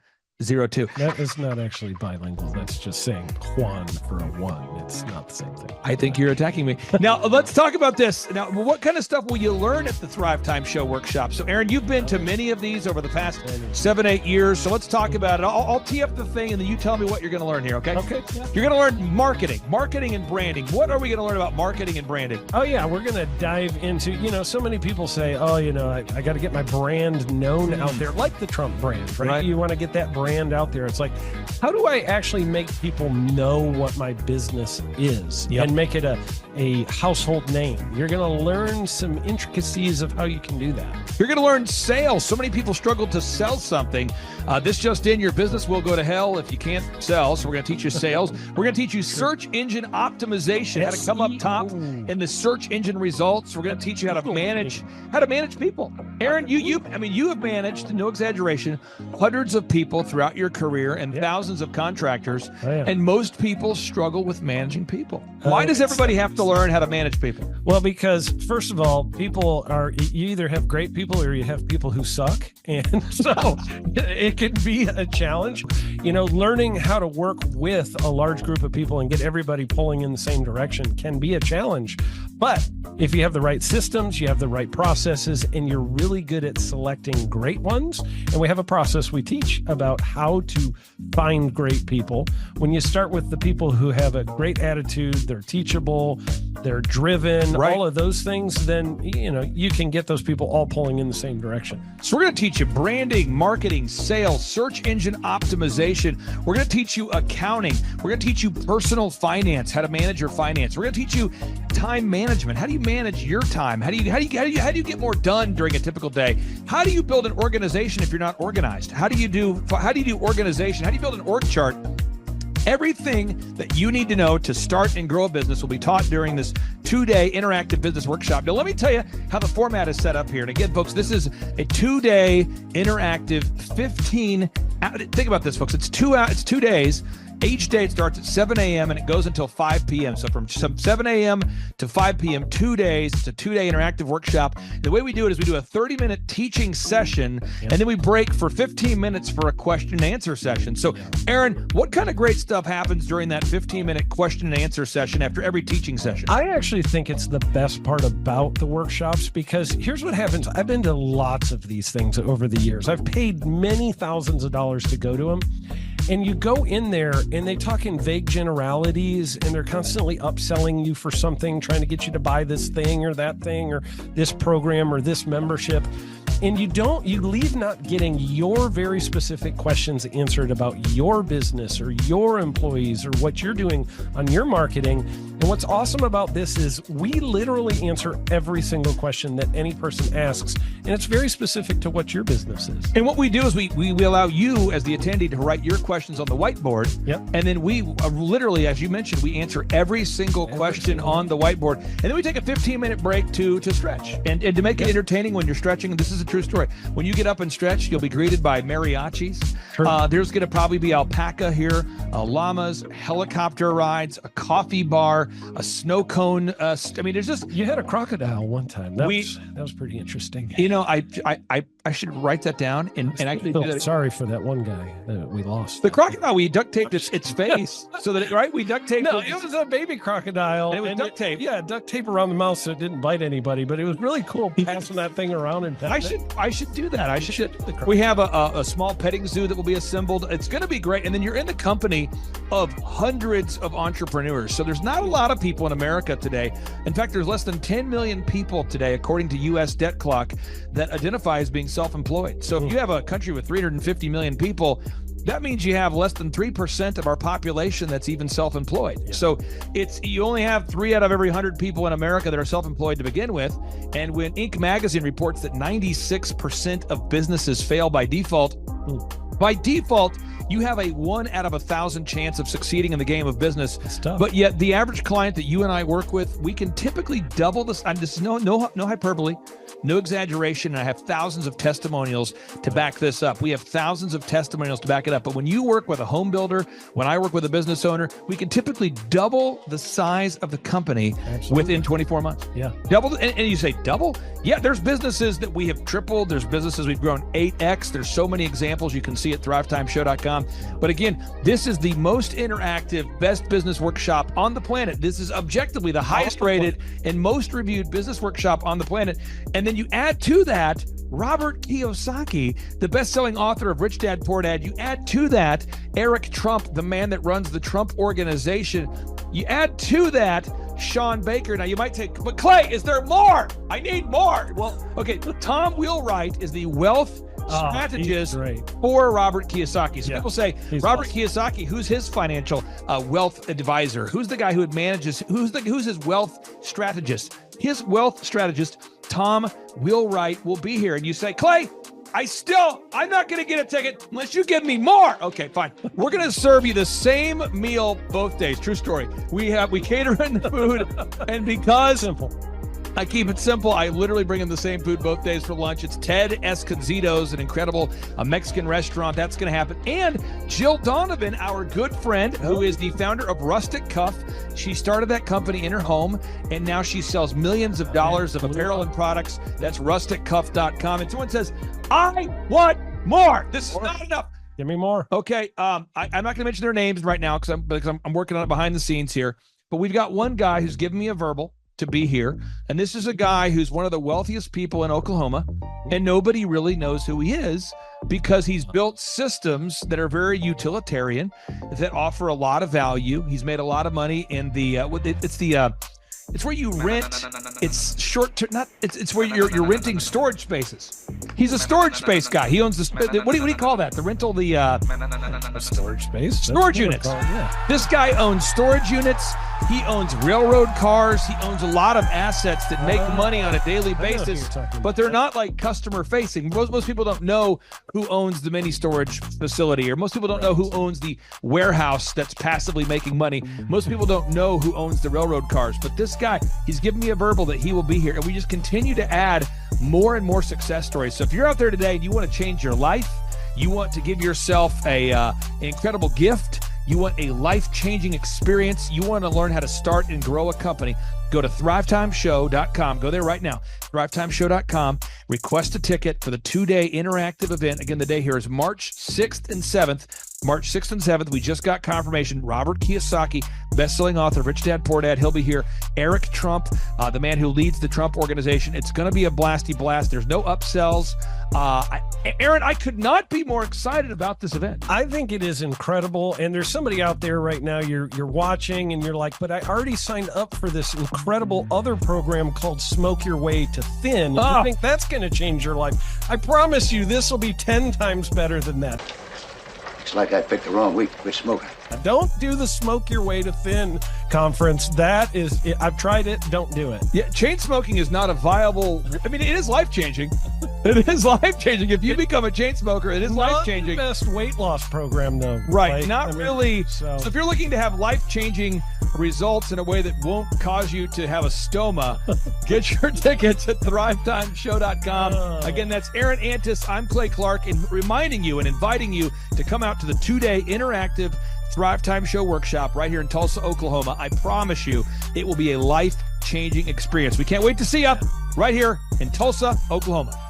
That is not actually bilingual. That's just saying Juan for a one. It's not the same thing. I think you're attacking me. Now, let's talk about this. Now, what kind of stuff will you learn at the Thrivetime Show workshop? So, Aaron, you've been to many of these over the past 7-8 years. So let's talk about it. I'll tee up the thing, and then you tell me what you're going to learn here, okay? Okay. Yeah. You're going to learn marketing and branding. What are we going to learn about marketing and branding? Oh, yeah. We're going to dive into, so many people say, I got to get my brand known out there, like the Trump brand, right? You want to get that brand out there. It's like, how do I actually make people know what my business is and make it a household name? You're going to learn some intricacies of how you can do that. You're going to learn sales. So many people struggle to sell something. This just in, your business will go to hell if you can't sell. So we're going to teach you sales. We're going to teach you search engine optimization, how to come up top in the search engine results. We're going to teach you how to manage people. Aaron, you have managed, no exaggeration, hundreds of people throughout your career and thousands of contractors. And most people struggle with managing people. Why does everybody have to learn how to manage people? Well, because first of all, you either have great people or you have people who suck. And so it can be a challenge, learning how to work with a large group of people and get everybody pulling in the same direction can be a challenge. But if you have the right systems, you have the right processes, and you're really good at selecting great ones, and we have a process we teach about how to find great people. When you start with the people who have a great attitude, they're teachable, they're driven, all of those things, then, you can get those people all pulling in the same direction. So we're going to teach you branding, marketing, sales, search engine optimization. We're going to teach you accounting. We're going to teach you personal finance, how to manage your finance. We're going to teach you time management. How do you manage your time? How do you get more done during a typical day? How do you build an organization if you're not organized? How do you do organization? How do you build an org chart Everything that you need to know to start and grow a business will be taught during this 2-day interactive business workshop. Now, let me tell you how the format is set up here. And again, folks, this is a 2-day interactive 15. Think about this, folks. It's 2 days. Each day it starts at 7 a.m. and it goes until 5 p.m. So from 7 a.m. to 5 p.m., 2 days. It's a 2-day interactive workshop. The way we do it is we do a 30-minute teaching session, and then we break for 15 minutes for a question and answer session. So, Aaron, what kind of great stuff happens during that 15-minute question and answer session after every teaching session? I actually think it's the best part about the workshops, because here's what happens. I've been to lots of these things over the years. I've paid many thousands of dollars to go to them. And you go in there and they talk in vague generalities, and they're constantly upselling you for something, trying to get you to buy this thing or that thing or this program or this membership. And you leave not getting your very specific questions answered about your business or your employees or what you're doing on your marketing. And what's awesome about this is we literally answer every single question that any person asks, and it's very specific to what your business is. And what we do is we allow you as the attendee to write your questions on the whiteboard. Yep. And then we literally, as you mentioned, we answer every single question on the whiteboard. And then we take a 15-minute break to stretch and to make it entertaining when you're stretching. And this is a true story. When you get up and stretch, you'll be greeted by mariachis. There's going to probably be alpaca here, llamas, helicopter rides, a coffee bar, a snow cone. I mean, there's just... You had a crocodile one time. That was pretty interesting. You know, I should write that down and actually do that. Sorry for that one guy that we lost. The crocodile, we duct taped its face so that we duct taped. No, it was a baby crocodile. And it was duct tape. Yeah, duct tape around the mouth so it didn't bite anybody. But it was really cool passing that thing around and I should do that. We have a small petting zoo that will be assembled. It's going to be great. And then you're in the company of hundreds of entrepreneurs. So there's not a lot of people in America today. In fact, there's less than 10 million people today, according to U.S. Debt Clock, that identify as being self-employed. So if you have a country with 350 million people, that means you have less than 3% of our population that's even self-employed. Yeah. So you only have 3 out of every 100 people in America that are self-employed to begin with. And when Inc. magazine reports that 96% of businesses fail by default, you have a 1 out of 1,000 chance of succeeding in the game of business. But yet the average client that you and I work with, we can typically double this. This is no hyperbole, no exaggeration. And I have thousands of testimonials to back this up. We have thousands of testimonials to back it up. But when you work with a home builder, when I work with a business owner, we can typically double the size of the company within 24 months. Yeah. Double. And you say double? Yeah, there's businesses that we have tripled. There's businesses we've grown 8x. There's so many examples you can see at thrivetimeshow.com. But again, this is the most interactive, best business workshop on the planet. This is objectively the highest rated and most reviewed business workshop on the planet. And then you add to that Robert Kiyosaki, the best-selling author of Rich Dad, Poor Dad. You add to that Eric Trump, the man that runs the Trump Organization. You add to that Sean Baker. Now you might take, but Clay, is there more? I need more. Well, okay, Tom Wheelwright is the wealth strategist for Robert Kiyosaki. So people say, Robert Kiyosaki, who's his financial wealth advisor? Who's the guy who manages, who's his wealth strategist? His wealth strategist, Tom Wheelwright, will be here. And you say, Clay, I'm not going to get a ticket unless you give me more. Okay, fine. We're going to serve you the same meal both days. True story. We cater in the food, and because I keep it simple, I literally bring in the same food both days for lunch. It's Ted Escondido's, an incredible Mexican restaurant. That's going to happen. And Jill Donovan, our good friend, who is the founder of Rustic Cuff. She started that company in her home, and now she sells millions of dollars of apparel and products. That's rusticcuff.com. And someone says, I want more. This is not enough. Give me more. Okay. I'm not going to mention their names right now because I'm working on it behind the scenes here. But we've got one guy who's given me a verbal to be here. And this is a guy who's one of the wealthiest people in Oklahoma, and nobody really knows who he is because he's built systems that are very utilitarian, that offer a lot of value. He's made a lot of money in the, it's where you rent, it's short term, it's where you're renting storage spaces. He's a storage space guy. He owns the what do you call that? The rental, storage space. Storage units. This guy owns storage units. He owns railroad cars. He owns a lot of assets that make money on a daily basis, but they're not like customer facing. Most people don't know who owns the mini storage facility, or most people don't know who owns the warehouse that's passively making money. Most people don't know who owns the railroad cars, but this guy, he's given me a verbal that he will be here, and we just continue to add more and more success stories. So if you're out there today and you want to change your life, you want to give yourself an incredible gift, you want a life-changing experience, you want to learn how to start and grow a company, go to thrivetimeshow.com. Go there right now, thrivetimeshow.com. Request a ticket for the 2-day interactive event. Again, the day here is March 6th and 7th. March 6th and 7th, we just got confirmation. Robert Kiyosaki, best-selling author, Rich Dad, Poor Dad, he'll be here. Eric Trump, the man who leads the Trump organization. It's going to be a blasty blast. There's no upsells. Aaron, I could not be more excited about this event. I think it is incredible. And there's somebody out there right now, you're watching and you're like, but I already signed up for this incredible other program called Smoke Your Way to Thin. I think that's going to change your life. I promise you, this will be 10 times better than that. Looks like I picked the wrong week to quit smoking. Don't do the Smoke Your Way to Thin conference. That is, I've tried it. Don't do it. Yeah, chain smoking is not a viable. I mean, it is life changing. It is life changing. If you become a chain smoker, it is life changing. Not the best weight loss program, though. Right. Really. So if you're looking to have life changing results in a way that won't cause you to have a stoma, get your tickets at thrivetimeshow.com. Again, that's Aaron Antis. I'm Clay Clark, and reminding you and inviting you to come out to the 2-day interactive Thrive Time Show workshop right here in Tulsa, Oklahoma. I promise you, it will be a life-changing experience. We can't wait to see you right here in Tulsa, Oklahoma.